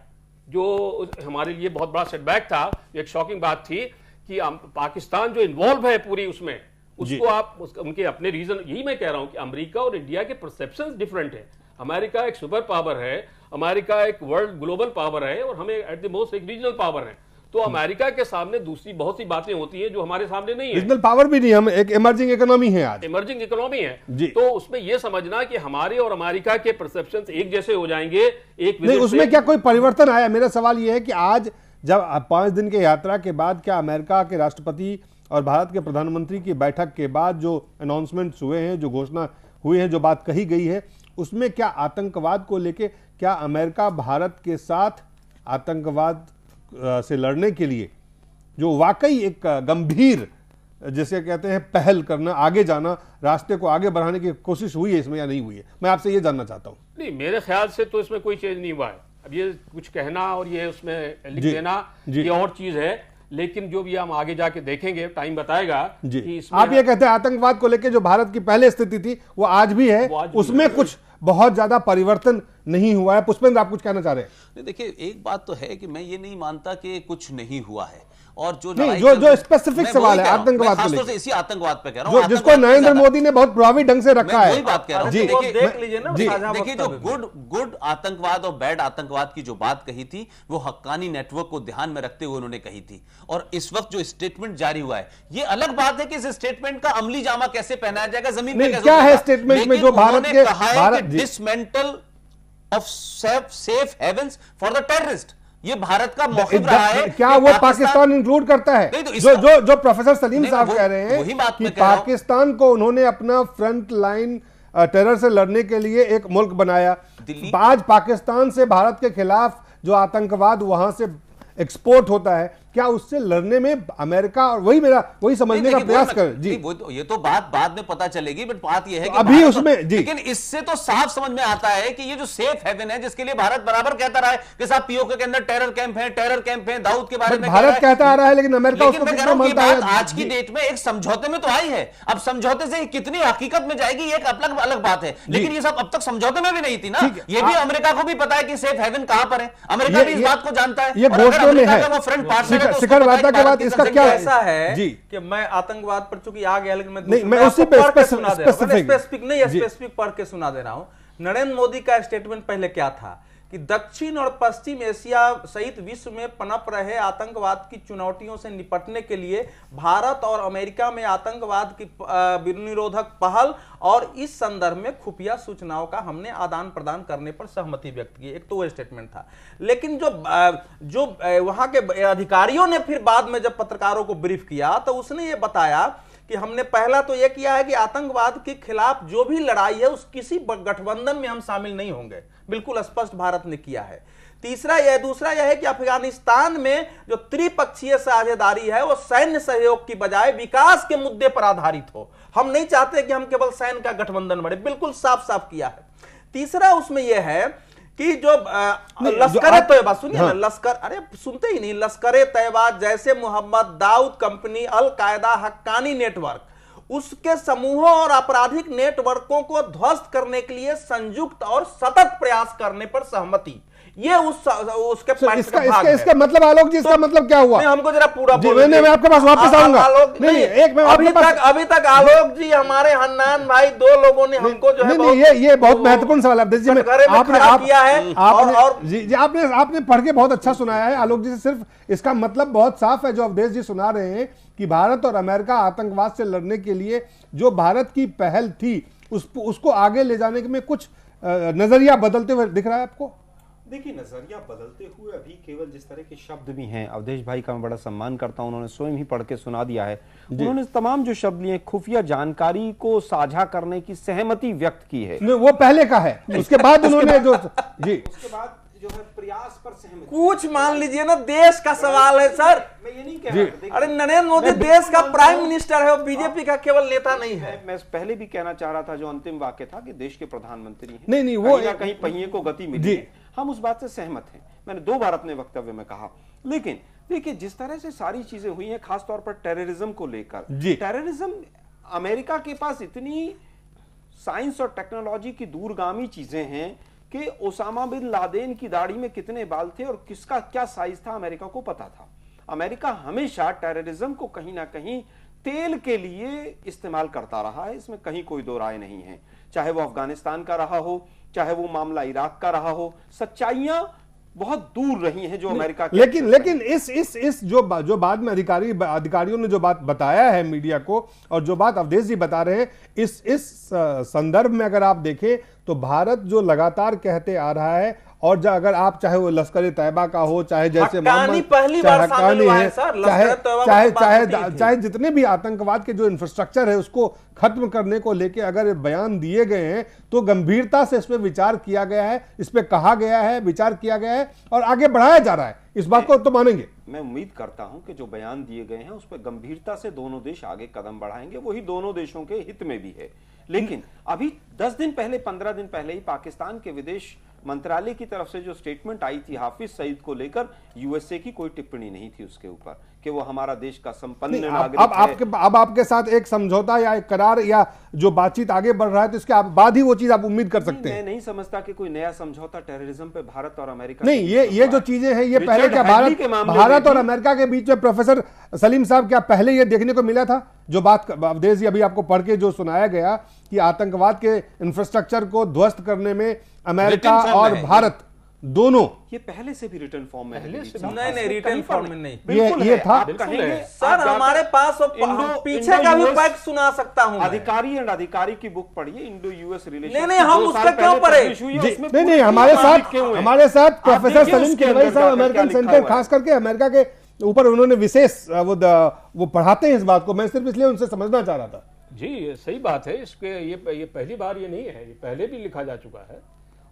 जो हमारे लिए बहुत बड़ा सेटबैक था। एक शॉकिंग बात थी कि पाकिस्तान जो इन्वॉल्व है पूरी उसमें, उसको आप उनके अपने रीजन, यही मैं कह रहा हूं कि अमेरिका और इंडिया के परसेप्शंस डिफरेंट है। अमेरिका एक सुपर पावर है, अमेरिका एक वर्ल्ड ग्लोबल पावर है, और हमें एट द मोस्ट एक रीजनल पावर है। तो अमेरिका के सामने दूसरी बहुत सी बातें होती हैं जो हमारे सामने नहीं है। रीजनल पावर भी नहीं, हम एक इमर्जिंग इकोनॉमी है, आज इमर्जिंग इकोनॉमी है। तो उसमें यह समझना कि हमारे और अमेरिका के परसेप्शंस एक जैसे हो जाएंगे एक नहीं, उसमें क्या कोई परिवर्तन आया? मेरा सवाल यह है कि आज जब 5 दिन की यात्रा के बाद क्या अमेरिका के राष्ट्रपति और भारत के प्रधानमंत्री की बैठक के बाद जो अनाउंसमेंट्स हुए हैं, जो घोषणा हुई है, जो बात कही गई है, उसमें क्या आतंकवाद को लेके क्या अमेरिका भारत के साथ आतंकवाद से लड़ने के लिए जो वाकई एक गंभीर, जिसे कहते हैं पहल करना, आगे जाना, रास्ते को आगे बढ़ाने की कोशिश हुई है इसमें या नहीं हुई है? मैं आपसे ये जानना चाहता हूं। नहीं, मेरे ख्याल से तो इसमें कोई चेंज नहीं हुआ है। अब ये कुछ कहना और ये उसमें लिख देना ये और चीज है, लेकिन जो भी हम आगे जाके देखेंगे, टाइम बताएगा कि इसमें आप ये कहते हैं आतंकवाद को लेकर जो भारत की पहले स्थिति थी वो आज भी है, उसमें कुछ बहुत ज्यादा परिवर्तन नहीं हुआ है। पुष्पेंद्र, आप कुछ कहना चाह रहे हैं? देखिए, एक बात तो है कि मैं ये नहीं मानता कि कुछ नहीं हुआ है, और जो जो स्पेसिफिक सवाल है आतंकवाद को लेकर, इसी आतंकवाद पे कह रहा हूं, जिसको नरेंद्र मोदी ने बहुत प्रभावी ढंग से रखा है। वही बात कह रहा हूं। देख लीजिए ना, देखिए जो गुड आतंकवाद और बैड आतंकवाद की जो बात कही थी वो हक्कानी नेटवर्क को ध्यान में रखते हुए उन्होंने कही थी, और इस वक्त जो स्टेटमेंट जारी हुआ है, ये अलग बात है कि इस स्टेटमेंट का अमली जामा कैसे पहनाया जाएगा, जमीन पे कैसे क्या है स्टेटमेंट में जो भारत के dismantle of safe havens for the terrorist, ये भारत का मौक़िफ़ रहा है। क्या वो पाकिस्तान इंक्लूड करता है? जो प्रोफेसर सलीम साहब कह रहे हैं कि पाकिस्तान को उन्होंने अपना फ्रंट लाइन टेरर से लड़ने के लिए एक मुल्क बनाया। आज पाकिस्तान से भारत के खिलाफ जो आतंकवाद वहां से एक्सपोर्ट होता है, क्या उससे लड़ने में अमेरिका, और वही समझने का प्रयास कर जी, ये तो बात बाद में पता चलेगी, बट बात ये है कि अभी उसमें जी, लेकिन इससे तो साफ समझ में आता है कि ये जो सेफ हेवन है, जिसके लिए भारत बराबर कहता रहा है कि साहब पीओके के अंदर टेरर कैंप है, दाऊद के बारे में भारत कहता आ रहा है, लेकिन अमेरिका उसको कितना मानता है? आज की डेट में एक समझौते में तो आई है, अब समझौते से कितनी हकीकत में जाएगी एक अलग बात है, लेकिन ये सब अब तक समझौते में भी नहीं थी ना। ये भी अमेरिका को भी पता है कि सेफ हेवन कहां पर है, अमेरिका भी इस बात को जानता है। ये घोषणा में है, वो फ्रंट पार्टनर है, शिखर वार्ता के बाद इसका क्या ऐसा है जी कि मैं आतंकवाद पर चूंकि आ गया, लेकिन मैं उसी पे स्पेसिफिक पढ़ के सुना दे रहा हूं। नरेंद्र मोदी का स्टेटमेंट पहले क्या था कि दक्षिण और पश्चिम एशिया सहित विश्व में पनप रहे आतंकवाद की चुनौतियों से निपटने के लिए भारत और अमेरिका में आतंकवाद की निरोधक पहल और इस संदर्भ में खुफिया सूचनाओं का हमने आदान प्रदान करने पर सहमति व्यक्त की। एक तो वो स्टेटमेंट था, लेकिन जो वहां के अधिकारियों ने फिर बाद में जब पत्रकारों को ब्रीफ किया तो उसने ये बताया कि हमने पहला तो यह किया है कि आतंकवाद के खिलाफ जो भी लड़ाई है उस किसी गठबंधन में हम शामिल नहीं होंगे, बिल्कुल स्पष्ट भारत ने किया है। दूसरा यह है कि अफगानिस्तान में जो त्रिपक्षीय साझेदारी है वो सैन्य सहयोग की बजाय विकास के मुद्दे पर आधारित हो। हम नहीं चाहते कि हम केवल सैन्य का गठबंधन बढ़े, बिल्कुल साफ साफ किया है। तीसरा उसमें यह है कि जो लश्कर तैयबा, सुनिए ना, लश्कर, अरे सुनते ही नहीं, लश्कर तैयबा जैसे मोहम्मद दाऊद कंपनी, अल कायदा, हक्कानी नेटवर्क, उसके समूहों और आपराधिक नेटवर्कों को ध्वस्त करने के लिए संयुक्त और सतत प्रयास करने पर सहमति, ये उसके इसका मतलब आलोक जी, इसका मतलब क्या हुआ? हमको जरा पूरा मैं आपके पास वापस आऊंगा। अभी तक आलोक जी, हमारे हन्नान भाई, दो लोगों ने हमको जो है ये बहुत महत्वपूर्ण सवाल है। आपने पढ़ के बहुत अच्छा सुनाया है आलोक जी से। सिर्फ इसका मतलब बहुत साफ है जो अवधेश जी सुना रहे हैं कि भारत और अमेरिका आतंकवाद से लड़ने के लिए जो भारत की पहल थी उसको आगे ले जाने में कुछ नजरिया बदलते हुए दिख रहा है आपको? देखिए, नजरिया बदलते हुए अभी केवल जिस तरह के शब्द भी हैं, अवधेश भाई का मैं बड़ा सम्मान करता हूं, उन्होंने स्वयं ही पढ़ के सुना दिया है। उन्होंने तमाम जो शब्द लिए, खुफिया जानकारी को साझा करने की सहमति व्यक्त की है, वो पहले का है, उसके बाद उन्होंने जो जी, उसके बाद जो है प्रयास पर सहमत। कुछ मान लीजिए ना, देश का सवाल है सर। मैं ये नहीं कह रहा, अरे नरेंद्र मोदी देश का प्राइम मिनिस्टर है, वो बीजेपी का केवल नेता नहीं है। मैं पहले भी कहना चाह रहा था, जो अंतिम वाक्य था कि देश के प्रधानमंत्री हैं, नहीं वो कहीं पहिए को गति मिली है, हम उस बात से सहमत हैं। मैंने 2 बार अपने वक्तव्य में कहा। लेकिन देखिए, जिस तरह से सारी चीजें हुई हैं, खासतौर पर टेररिज्म को लेकर, टेररिज्म अमेरिका के पास इतनी साइंस और टेक्नोलॉजी की दूरगामी चीजें हैं कि ओसामा बिन लादेन की दाढ़ी में कितने बाल थे और किसका क्या साइज था, अमेरिका को पता था। अमेरिका हमेशा टेररिज्म को कहीं ना कहीं तेल के लिए इस्तेमाल करता रहा है, इसमें कहीं कोई दो राय नहीं है। चाहे वो अफगानिस्तान का रहा हो, चाहे वो मामला इराक का रहा हो, सच्चाइयां बहुत दूर रही हैं जो अमेरिका के। लेकिन इस जो बाद में अधिकारियों ने जो बात बताया है मीडिया को, और जो बात अवधेश जी बता रहे हैं, इस संदर्भ में अगर आप देखें तो भारत जो लगातार कहते आ रहा है, और अगर आप चाहे वो लश्कर तैयबा का हो, चाहे जैसे पहली बार शामिल हुआ है सर, चाहे जितने भी आतंकवाद के जो इंफ्रास्ट्रक्चर है उसको खत्म करने को लेके अगर बयान दिए गए हैं, तो गंभीरता से इस पे विचार किया गया है, इस पे कहा गया है, विचार किया गया है और आगे बढ़ाया जा रहा है। इस बात को तो मानेंगे। मैं उम्मीद करता हूं कि जो बयान दिए गए हैं उस पर गंभीरता से दोनों देश आगे कदम बढ़ाएंगे, वही दोनों देशों के हित में भी है। लेकिन अभी 10 दिन पहले, 15 दिन पहले ही पाकिस्तान के विदेश मंत्रालय की तरफ से जो स्टेटमेंट आई थी हाफिज सईद को लेकर, यूएसए की कोई टिप्पणी नहीं थी उसके ऊपर कि वो हमारा देश का संपन्न नागरिक है। अब आपके साथ एक समझौता या एक करार या जो बातचीत आगे बढ़ रहा है, तो इसके बाद ही वो चीज आप उम्मीद कर सकते हैं। मैं नहीं समझता कि कोई नया समझौता टेररिज्म पे भारत और अमेरिका नहीं, ये जो चीजें हैं, ये पहले क्या भारत और अमेरिका के बीच में, प्रोफेसर सलीम साहब, क्या पहले ये देखने को मिला था? जो बात अवधेश जी अभी आपको पढ़ के जो सुनाया गया कि आतंकवाद के इंफ्रास्ट्रक्चर को ध्वस्त करने में अमेरिका और भारत दोनों, ये पहले से भी रिटर्न फॉर्म में है। नहीं, रिटर्न फॉर्म में नहीं, ये था सर हमारे पास। पीछे का भी फैक्ट सुना सकता हूं, अधिकारी की बुक पढ़िए, इंडो यूएस रिलेशन। नहीं, हम उसका क्यों पढ़े? नहीं, हमारे साथ प्रोफेसर सलीम किदवई साहब अमेरिकन सेंटर, खास करके अमेरिका के ऊपर उन्होंने विशेष वो पढ़ाते हैं इस बात को। मैं सिर्फ इसलिए उनसे समझना चाह रहा था। जी सही बात है, इसके ये पहली बार ये नहीं है, ये पहले भी लिखा जा चुका है।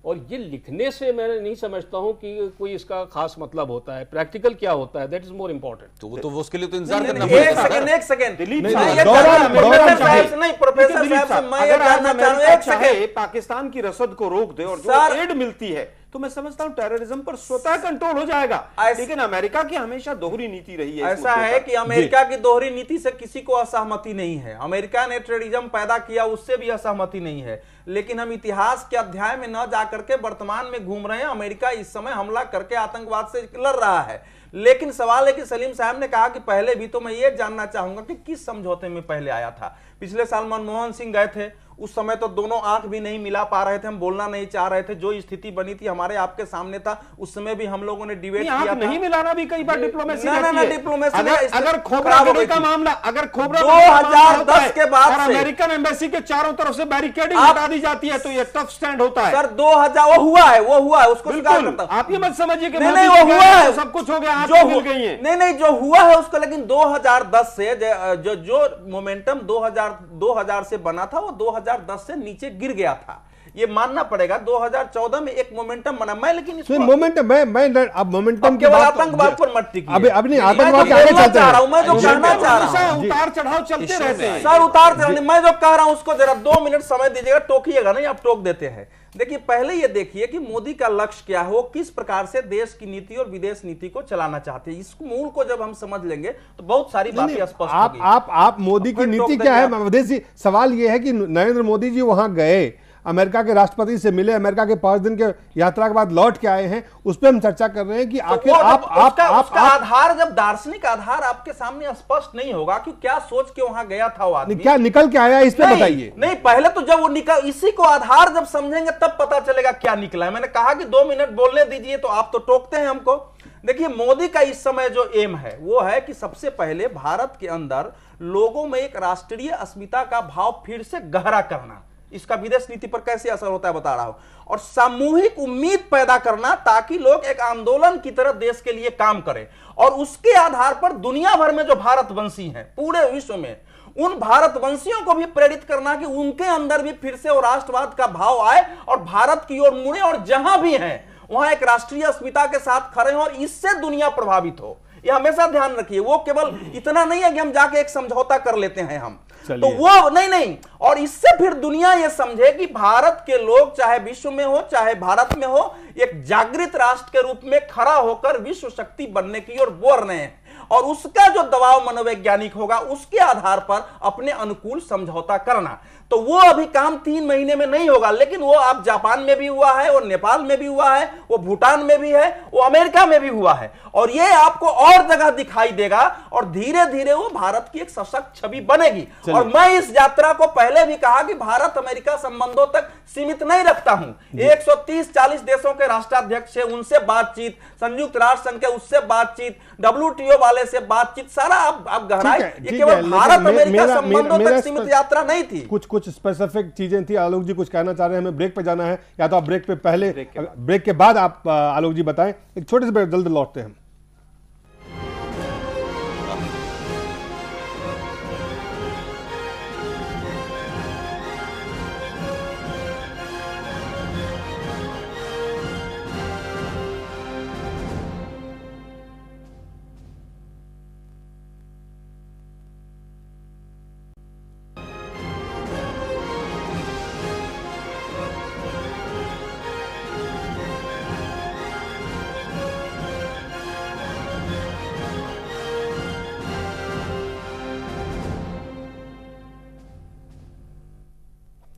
और ये लिखने से मैं नहीं समझता हूं कि कोई इसका खास मतलब होता है। प्रैक्टिकल क्या होता है, दैट इज मोर इंपॉर्टेंट। तो वो उसके लिए तो इंतजार करना पड़ेगा। एक सेकंड दिलीप नहीं, प्रोफेसर साहब से मैं ये जानना चाह रहा हूं, एक सेकंड, पाकिस्तान की रसद को रोक दे और जो एड मिलती है, तो मैं समझता हूं टेररिज्म पर स्वतः कंट्रोल हो जाएगा। लेकिन अमेरिका की हमेशा दोहरी नीति रही है। ऐसा है कि अमेरिका की दोहरी नीति से किसी को असहमति नहीं है। अमेरिका ने टेररिज्म पैदा किया, उससे भी असहमति नहीं है। लेकिन हम इतिहास के अध्याय में न जाकर के वर्तमान में घूम रहे हैं। अमेरिका इस समय हमला करके आतंकवाद से लड़ रहा है। लेकिन सवाल है कि सलीम साहब ने कहा कि पहले भी, तो मैं ये जानना चाहूंगा कि किस समझौते में पहले आया था। पिछले साल मनमोहन सिंह गए थे, उस समय तो दोनों आंख भी नहीं मिला पा रहे थे, हम बोलना नहीं चाह रहे थे। जो स्थिति बनी थी हमारे आपके सामने था, उस समय भी हम लोगों ने डिबेट किया था। नहीं मिलाना भी कई बार डिप्लोमेसी डिप्लोमेसी अगर खोबरा देने का मामला, अगर खोबरा 2010 के बाद और अमेरिकन एम्बेसी के चारों तरफ से बैरिकेडिंग हटा दी जाती है, तो ये टफ स्टैंड होता है। सर 2000 वो हुआ है, उसको स्वीकार करता हूं। आप ये मत समझिए कि नहीं वो हुआ है, सब कुछ हो गया, जो मिल गई है। नहीं जो हुआ है उसको, लेकिन 2010 से जो मोमेंटम 2000 से बना था, वो 2010 से नीचे गिर गया था। ये मानना पड़ेगा। 2014 में एक मोमेंटम बना। मैं लेकिन इसको मोमेंटम मैं अब मोमेंटम के बाद आतंकवाद पर मत टिकिए। अब नहीं, आतंकवाद के आगे चलते हैं। मैं जो कहना चाह रहा हूं, उतार चढ़ाव चलते रहते हैं सर, उतार चढ़ाव। मैं जो कह रहा हूं उसको जरा 2 मिनट समय दीजिएगा, टोकिएगा नहीं, आप टोक देते हैं। देखिए पहले ये देखिए कि मोदी का लक्ष्य क्या है, वो किस प्रकार से देश की नीति और विदेश नीति को चलाना चाहते हैं। इस मूल को जब हम समझ लेंगे तो बहुत सारी बातें स्पष्ट होंगी। आप मोदी की नीति क्या है? अवधेश जी, सवाल ये है कि नरेंद्र मोदी जी वहां गए, अमेरिका के राष्ट्रपति से मिले, अमेरिका के 5 दिन के यात्रा के बाद लौट के आए हैं, उस पर हम चर्चा कर रहे हैं कि आखिर उसका आधार, जब दार्शनिक आधार आपके सामने स्पष्ट नहीं होगा कि क्या सोच के वहां गया था वो आदमी, क्या निकल के आया, इस पे बताइए। नहीं, पहले तो जब वो निकल, इसी को आधार जब समझेंगे तब पता चलेगा क्या निकला है। मैंने कहा कि 2 मिनट बोलने दीजिए, तो आप तो टोकते हैं हमको। देखिए मोदी का इस समय जो एम है वो है कि सबसे पहले भारत के अंदर लोगों में एक राष्ट्रीय अस्मिता का भाव फिर से गहरा करना। इसका विदेश नीति पर कैसे असर होता है बता रहा हूं। और सामूहिक उम्मीद पैदा करना, ताकि लोग एक आंदोलन की तरह देश के लिए काम करें, और उसके आधार पर दुनिया भर में जो भारतवंशी हैं पूरे विश्व में, उन भारतवंशियों को भी प्रेरित करना कि उनके अंदर भी फिर से वो राष्ट्रवाद का भाव आए और भारत की ओर मुड़े, और जहां भी हैं वहां एक राष्ट्रीय अस्मिता के साथ खड़े हों और इससे दुनिया प्रभावित हो। ये हमेशा ध्यान रखिए, वो केवल इतना नहीं है कि हम जाके एक समझौता कर लेते हैं हम, तो वो नहीं, और इससे फिर दुनिया ये समझे कि भारत के लोग चाहे विश्व में हो चाहे भारत में हो, एक जागृत राष्ट्र के रूप में खड़ा होकर विश्व शक्ति बनने की ओर बढ़ रहे हैं, और उसका जो दबाव मनोवैज्ञानिक होगा उसके आधार पर अपने अनुकूल समझौता करना। तो वो अभी काम 3 महीने में नहीं होगा, लेकिन वो आप जापान में भी हुआ है, वो नेपाल में भी हुआ है, वो भूटान में भी है, वो अमेरिका में भी हुआ है, और ये आपको और जगह दिखाई देगा, और धीरे धीरे वो भारत की एक सशक्त छवि बनेगी। और मैं इस यात्रा को पहले भी कहा कि भारत अमेरिका संबंधों तक सीमित नहीं रखता हूं। 130-40 देशों के राष्ट्राध्यक्ष है, उनसे बातचीत, संयुक्त राष्ट्र संघ के उससे बातचीत, WTO वाले से बातचीत, सारा आप गहराई, ये केवल भारत अमेरिका संबंधों तक सीमित यात्रा नहीं थी। कुछ स्पेसिफिक चीजें थी। आलोक जी कुछ कहना चाह रहे हैं, हमें ब्रेक पे जाना है, या तो आप ब्रेक पे पहले, ब्रेक के बाद आप आलोक जी बताएं। एक छोटे से ब्रेक, जल्द लौटते हैं हम।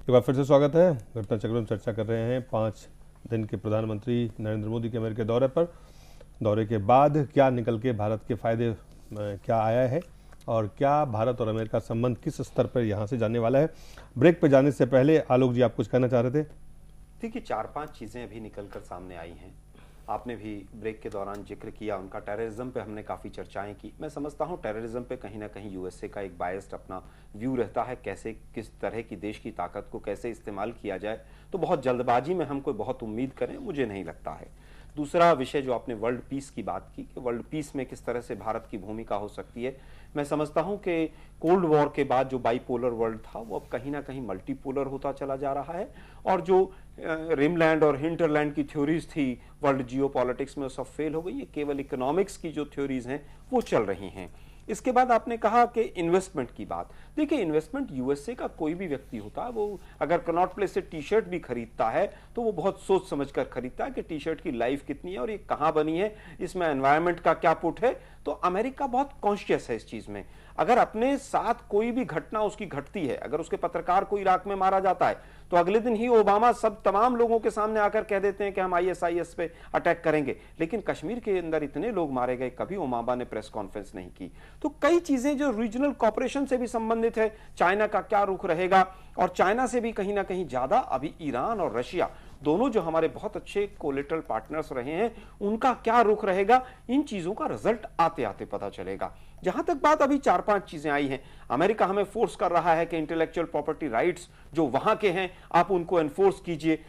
एक बार फिर से स्वागत है। घटना चक्र में चर्चा कर रहे हैं 5 दिन के प्रधानमंत्री नरेंद्र मोदी के अमेरिका दौरे पर। दौरे के बाद क्या निकल के भारत के फायदे क्या आया है, और क्या भारत और अमेरिका संबंध किस स्तर पर यहाँ से जाने वाला है। ब्रेक पे जाने से पहले आलोक जी आप कुछ कहना चाह रहे थे? देखिए, 4-5 चीज़ें अभी निकल कर सामने आई हैं। आपने भी ब्रेक के दौरान जिक्र किया उनका। टेररिज्म पे हमने काफ़ी चर्चाएं की। मैं समझता हूं टेररिज्म पे कहीं ना कहीं यूएसए का एक बायस्ड अपना व्यू रहता है, कैसे किस तरह की देश की ताकत को कैसे इस्तेमाल किया जाए। तो बहुत जल्दबाजी में हम कोई बहुत उम्मीद करें, मुझे नहीं लगता है। दूसरा विषय जो आपने वर्ल्ड पीस की बात की कि वर्ल्ड पीस में किस तरह से भारत की भूमिका हो सकती है, मैं समझता हूं कि कोल्ड वॉर के बाद जो बाइपोलर वर्ल्ड था वो अब कहीं ना कहीं मल्टीपोलर होता चला जा रहा है, और जो रिमलैंड और हिंटरलैंड की थ्योरीज थी वर्ल्ड जियोपॉलिटिक्स में, वो सब फेल हो गई। ये केवल इकोनॉमिक्स की जो थ्योरीज हैं वो चल रही हैं। इसके बाद आपने कहा कि इन्वेस्टमेंट की बात। देखिए, इन्वेस्टमेंट यूएसए का कोई भी व्यक्ति होता है, वो अगर कनॉट प्लेस से टी शर्ट भी खरीदता है तो वो बहुत सोच समझ कर खरीदता है कि टी शर्ट की लाइफ कितनी है और ये कहाँ बनी है, इसमें एनवायरनमेंट का क्या पुट है। तो अमेरिका बहुत कॉन्शियस है इस चीज में। अगर अपने साथ कोई भी घटना उसकी घटती है, अगर उसके पत्रकार को इराक में मारा जाता है, तो अगले दिन ही ओबामा सब तमाम लोगों के सामने आकर कह देते हैं कि हम ISIS पे अटैक करेंगे। लेकिन कश्मीर के अंदर इतने लोग मारे गए, कभी ओबामा ने प्रेस कॉन्फ्रेंस नहीं की। तो कई चीजें जो रीजनल कॉपरेशन से भी संबंधित है, चाइना का क्या रुख रहेगा, और चाइना से भी कहीं ना कहीं ज्यादा अभी ईरान और रशिया दोनों जो हमारे बहुत अच्छे कोलेटरल पार्टनर्स रहे हैं, उनका क्या रुख रहेगा, इन चीजों का रिजल्ट आते आते पता चलेगा। जहां तक बात अभी 4-5 चीजें आई हैं, अमेरिका हमें फोर्स कर रहा है कि इंटेलेक्चुअल प्रॉपर्टी राइट्स जो वहां के हैं आप उनको एनफोर्स कीजिए,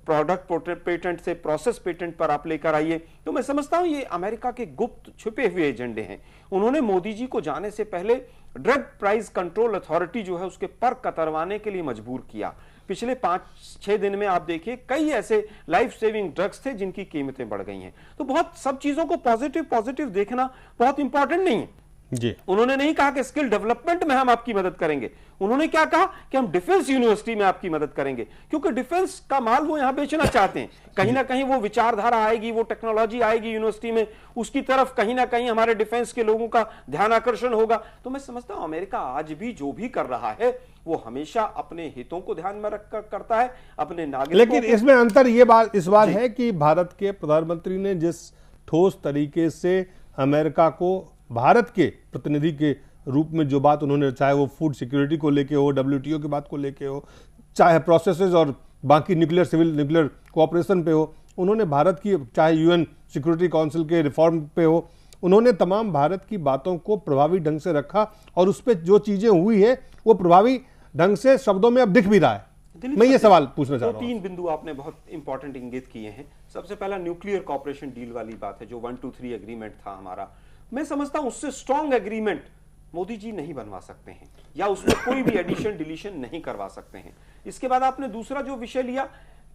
प्रोडक्ट पेटेंट से प्रोसेस पेटेंट पर आप लेकर आइए। तो मैं समझता हूं ये अमेरिका के गुप्त छुपे हुए एजेंडे हैं। उन्होंने मोदी जी को जाने से पहले ड्रग प्राइस कंट्रोल अथॉरिटी जो है उसके पर कतरवाने के लिए मजबूर किया। पिछले 5-6 दिन में आप देखिए कई ऐसे लाइफ सेविंग ड्रग्स थे जिनकी कीमतें बढ़ गई हैं। तो बहुत सब चीजों को पॉजिटिव देखना बहुत इंपॉर्टेंट नहीं है जी। उन्होंने नहीं कहा कि स्किल डेवलपमेंट में हम आपकी मदद करेंगे, उन्होंने क्या कहा कि हम डिफेंस यूनिवर्सिटी में आपकी मदद करेंगे, क्योंकि डिफेंस का माल वो यहां बेचना चाहते हैं। कहीं ना कहीं वो विचारधारा आएगी, वो टेक्नोलॉजी आएगी यूनिवर्सिटी में, उसकी तरफ कहीं ना कहीं हमारे डिफेंस के लोगों का ध्यान आकर्षण होगा। तो मैं समझता हूं अमेरिका आज भी जो भी कर रहा है वो हमेशा अपने हितों को ध्यान में रखकर करता है, अपने नागरिकों। लेकिन इसमें अंतर इस बात है कि भारत के प्रधानमंत्री ने जिस ठोस तरीके से अमेरिका को भारत के प्रतिनिधि के रूप में जो बात उन्होंने, चाहे वो फूड सिक्योरिटी को लेके हो, WTO की बात को लेके हो, चाहे प्रोसेसेस और बाकी न्यूक्लियर कोऑपरेशन पे हो, उन्होंने भारत की, चाहे UN सिक्योरिटी काउंसिल के रिफॉर्म पे हो, उन्होंने तमाम भारत की बातों को प्रभावी ढंग से रखा, और उस पर जो चीजें हुई है वो प्रभावी ढंग से शब्दों में अब दिख भी रहा है। मैं ये सवाल पूछना चाह रहा हूं। 3 बिंदु आपने बहुत इंपॉर्टेंट इंगित किए हैं। सबसे पहला न्यूक्लियर कॉपरेशन डील वाली बात है, जो 1-2-3 एग्रीमेंट था हमारा। मैं समझता हूं उससे स्ट्रॉन्ग एग्रीमेंट मोदी जी नहीं बनवा सकते हैं, या उसमें कोई भी एडिशन डिलीशन नहीं करवा सकते हैं। इसके बाद आपने दूसरा जो विषय लिया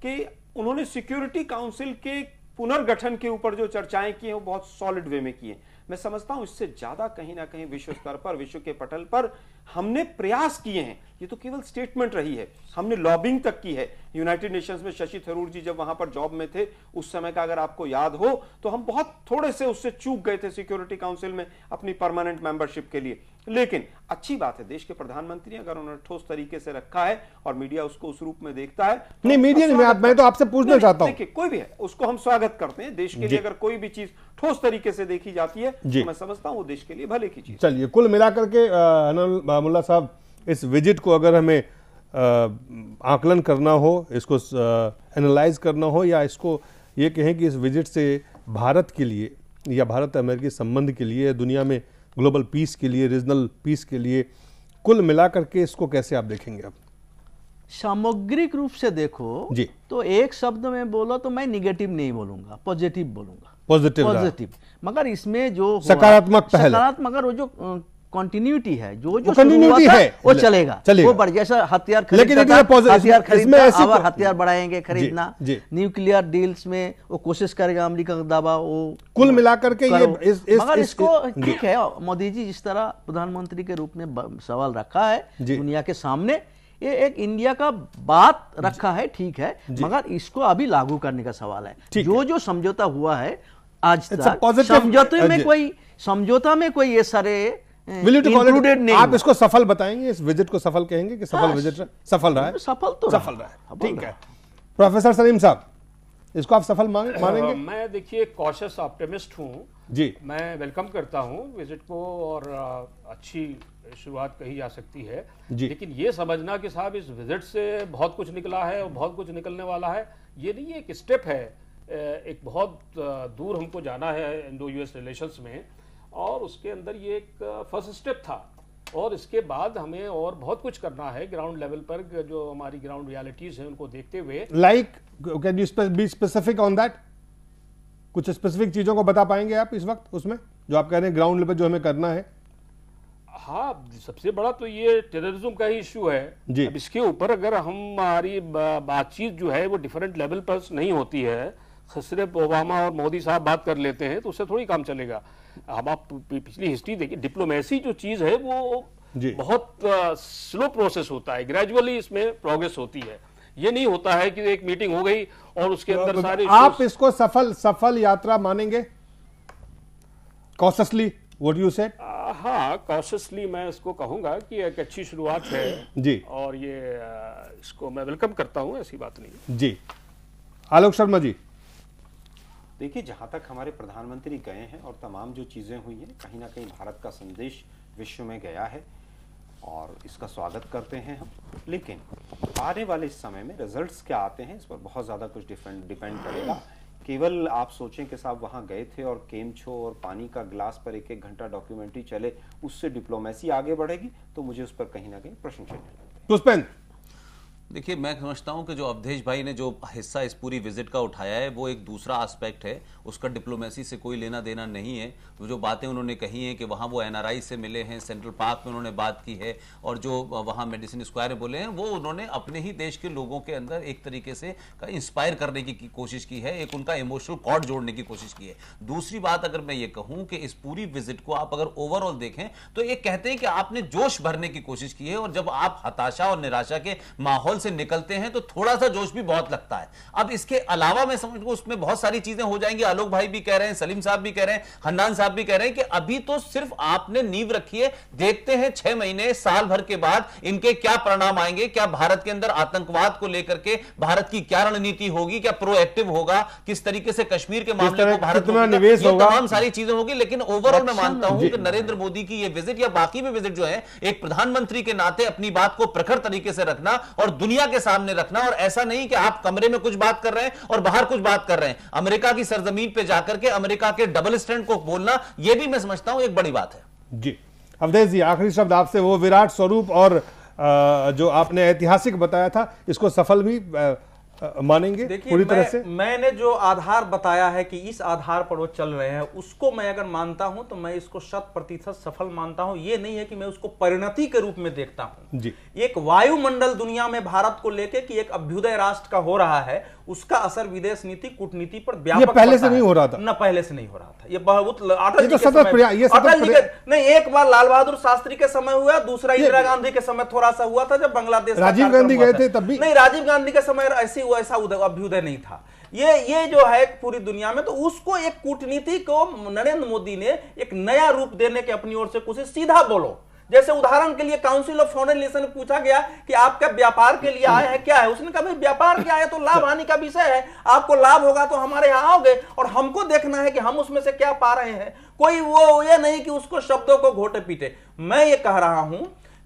कि उन्होंने सिक्योरिटी काउंसिल के पुनर्गठन के ऊपर जो चर्चाएं की हैं वो बहुत सॉलिड वे में की हैं। मैं समझता हूं इससे ज्यादा कहीं ना कहीं विश्व स्तर पर, विश्व के पटल पर हमने प्रयास किए हैं। ये तो केवल स्टेटमेंट रही है, हमने लॉबिंग तक की है। यूनाइटेड नेशंस में शशि थरूर जी जब वहां पर जॉब में थे, उस समय का अगर आपको याद हो तो हम बहुत थोड़े से उससे चूक गए थे सिक्योरिटी काउंसिल में अपनी परमानेंट मेंबरशिप के लिए। लेकिन अच्छी बात है, देश के प्रधानमंत्री अगर उन्होंने ठोस तरीके से रखा है और मीडिया उसको उस रूप में देखता है तो नहीं, मीडिया मैं तो आपसे पूछना चाहता हूं, देखिए कोई भी है उसको हम स्वागत करते हैं। देश के लिए अगर कोई भी चीज ठोस तरीके से देखी जाती है तो मैं समझता हूं वो देश के लिए भले की चीज। चलिए, कुल मिलाकर के हनन मुल्ला साहब, इस विजिट को अगर हमें आकलन करना हो, इसको एनालाइज करना हो, या इसको ये कहें कि इस विजिट से भारत के लिए या भारत अमेरिकी संबंध के लिए, दुनिया में ग्लोबल पीस के लिए, रीजनल पीस के लिए, कुल मिलाकर के इसको कैसे आप देखेंगे? आप सामग्रिक रूप से देखो जी, तो एक शब्द में बोलो तो मैं निगेटिव नहीं बोलूंगा, पॉजिटिव बोलूंगा। पॉजिटिव मगर इसमें जो सकारात्मक पहल, मगर वो जो कंटिन्यूटी है, जो कंटिन्यूटी है वो चलेगा। वो बढ़ जैसा हथियार खरीदना, और हथियार बढ़ाएंगे खरीदना, न्यूक्लियर डील्स में वो कोशिश करेगा अमेरिका का दावा, वो कुल मिलाकर के ये मगर इसको ठीक है, मोदी जी जिस तरह प्रधानमंत्री के रूप में सवाल रखा है दुनिया के सामने, ये एक इंडिया का बात रखा है, ठीक है, मगर इसको अभी लागू करने का सवाल है। जो समझौता हुआ है आज तक, समझौता में कोई ये सारे इंक्लूडेड नहीं। आप इसको सफल बताएंगे, इस विजिट को सफल कहेंगे कि सफल विजिट सफल रहा है? सफल तो सफल रहा है, ठीक है। प्रोफेसर सलीम साहब, इसको आप सफल मानेंगे? मैं देखिए कॉशियस ऑप्टिमिस्ट हूं जी, मैं वेलकम करता हूं विजिट को, और अच्छी शुरुआत कही जा सकती है। लेकिन ये समझना कि साहब इस विजिट से बहुत कुछ निकला है और बहुत कुछ निकलने वाला है, ये नहीं, एक स्टेप है, एक बहुत दूर हमको जाना है इंडो यूएस रिलेशंस में, और उसके अंदर ये एक फर्स्ट स्टेप था, और इसके बाद हमें और बहुत कुछ करना है ग्राउंड लेवल पर, जो हमारी ग्राउंड रियलिटीज हैं उनको देखते हुए। Like can you be specific on that? कुछ स्पेसिफिक चीजों को बता पाएंगे आप इस वक्त उसमें, जो आप कह रहे हैं ग्राउंड लेवल जो हमें करना है? हाँ, सबसे बड़ा तो ये टेररिज्म का ही इश्यू है। अब इसके ऊपर अगर हमारी बातचीत जो है वो डिफरेंट लेवल पर नहीं होती है, सिर्फ ओबामा और मोदी साहब बात कर लेते हैं तो उससे थोड़ी काम चलेगा। अब आप पिछली हिस्ट्री देखिए, डिप्लोमेसी जो चीज है वो बहुत स्लो प्रोसेस होता है, ग्रेजुअली इसमें प्रोग्रेस होती है। ये नहीं होता है कि एक मीटिंग हो गई और उसके अंदर सारे। आप इसको सफल यात्रा मानेंगे? Cautiously what you said? हाँ, कॉशियसली मैं इसको कहूंगा कि एक अच्छी शुरुआत है जी, और ये इसको मैं वेलकम करता हूं, ऐसी बात नहीं जी। आलोक शर्मा जी, देखिए, जहां तक हमारे प्रधानमंत्री गए हैं और तमाम जो चीजें हुई हैं, कहीं ना कहीं भारत का संदेश विश्व में गया है और इसका स्वागत करते हैं हम। लेकिन आने वाले इस समय में रिजल्ट्स क्या आते हैं, इस पर बहुत ज्यादा कुछ डिपेंड करेगा। केवल आप सोचें कि साहब वहां गए थे और केमछो और पानी का गिलास पर एक घंटा डॉक्यूमेंट्री चले, उससे डिप्लोमेसी आगे बढ़ेगी, तो मुझे उस पर कहीं ना कहीं प्रश्न चिन्ह है। देखिए, मैं समझता हूं कि जो अवधेश भाई ने जो हिस्सा इस पूरी विजिट का उठाया है वो एक दूसरा एस्पेक्ट है, उसका डिप्लोमेसी से कोई लेना देना नहीं है। जो बातें उन्होंने कही हैं कि वहाँ वो एनआरआई से मिले हैं, सेंट्रल पार्क में उन्होंने बात की है, और जो वहाँ मेडिसिन स्क्वायर में बोले हैं, वो उन्होंने अपने ही देश के लोगों के अंदर एक तरीके से इंस्पायर करने की कोशिश की है, एक उनका इमोशनल कॉर्ड जोड़ने की कोशिश की है। दूसरी बात अगर मैं ये कहूँ कि इस पूरी विजिट को आप अगर ओवरऑल देखें तो ये कहते हैं कि आपने जोश भरने की कोशिश की है, और जब आप हताशा और निराशा के माहौल से निकलते हैं तो थोड़ा सा जोश भी बहुत लगता है। अब इसके अलावा मैं समझूं उसमें बहुत सारी चीजें हो जाएंगी। आलोक भाई भी कह रहे हैं, सलीम साहब भी कह रहे हैं, हन्नान साहब भी कह रहे हैं कि अभी तो सिर्फ आपने नींव रखी है, देखते हैं 6 महीने साल भर के बाद इनके क्या परिणाम आएंगे, क्या भारत के अंदर आतंकवाद को लेकर के भारत की क्या रणनीति होगी, क्या प्रोएक्टिव होगा, किस तरीके से कश्मीर के मामले को भारत निवेश होगा, तमाम सारी चीजें होगी। लेकिन ओवरऑल मैं मानता हूं कि नरेंद्र मोदी की ये विजिट या बाकी भी विजिट जो है, एक प्रधानमंत्री के नाते अपनी बात को प्रखर तरीके से रखना और दुनिया के सामने रखना, और ऐसा नहीं कि आप कमरे में कुछ बात कर रहे हैं और बाहर कुछ बात कर रहे हैं। अमेरिका की सरजमीन पे जाकर के अमेरिका के डबल स्टैंड को बोलना, यह भी मैं समझता हूं एक बड़ी बात है। जी अवधेश जी, आखिरी शब्द आपसे, वो विराट स्वरूप और जो आपने ऐतिहासिक बताया था, इसको सफल भी मानेंगे पूरी तरह से? मैंने जो आधार बताया है कि इस आधार पर वो चल रहे हैं, उसको मैं अगर मानता हूं तो मैं इसको 100% सफल मानता हूं। ये नहीं है कि मैं उसको परिणति के रूप में देखता हूं जी। एक वायुमंडल दुनिया में भारत को लेके कि एक अभ्युदय राष्ट्र का हो रहा है, उसका असर विदेश नीति कूटनीति पर व्यापक पहले से नहीं हो रहा था ना, पहले से नहीं हो रहा था। ये बहुत अटल जी के नहीं, एक बार लाल बहादुर शास्त्री के समय हुआ, दूसरा इंदिरा गांधी के समय थोड़ा सा हुआ था जब बांग्लादेश राजीव गांधी गए थे तब भी नहीं, राजीव गांधी के समय ऐसी ऐसा अभ्युदय नहीं था। ये जो है पूरी दुनिया में, तो उसको एक कूटनीति को नरेंद्र मोदी ने एक नया रूप देने की अपनी ओर से कोशिश, सीधा बोलो। जैसे उदाहरण के लिए काउंसिल ऑफ फॉरेन रिलेशन में पूछा गया कि आपका व्यापार के लिए आए हैं क्या है, उसने कहा भाई व्यापार क्या है तो लाभ हानि का विषय है, आपको लाभ होगा तो हमारे यहाँ आओगे और हमको देखना है कि हम उसमें से क्या पा रहे हैं। कोई वो ये नहीं कि उसको शब्दों को घोटे पीटे। मैं ये कह रहा हूं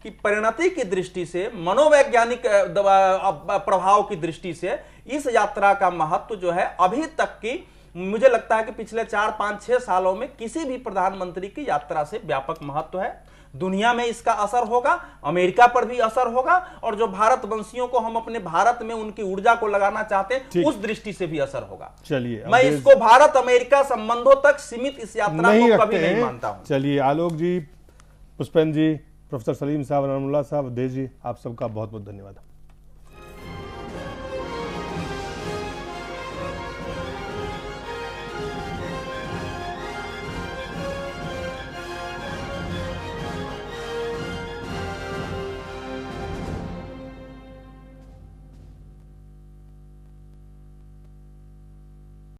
कि परिणति की दृष्टि से, मनोवैज्ञानिक प्रभाव की दृष्टि से इस यात्रा का महत्व जो है अभी तक की, मुझे लगता है कि पिछले 4, 5, 6 सालों में किसी भी प्रधानमंत्री की यात्रा से व्यापक महत्व है। दुनिया में इसका असर होगा, अमेरिका पर भी असर होगा, और जो भारतवंशियों को हम अपने भारत में उनकी ऊर्जा को लगाना चाहते हैं उस दृष्टि से भी असर होगा। चलिए, मैं इसको भारत अमेरिका संबंधों तक सीमित इस यात्रा को कभी नहीं मानता हूं। चलिए, आलोक जी, पुष्पेंद्र जी, प्रोफेसर सलीम साहब, रमनुल्लाह साहब, देश जी, आप सबका बहुत बहुत धन्यवाद।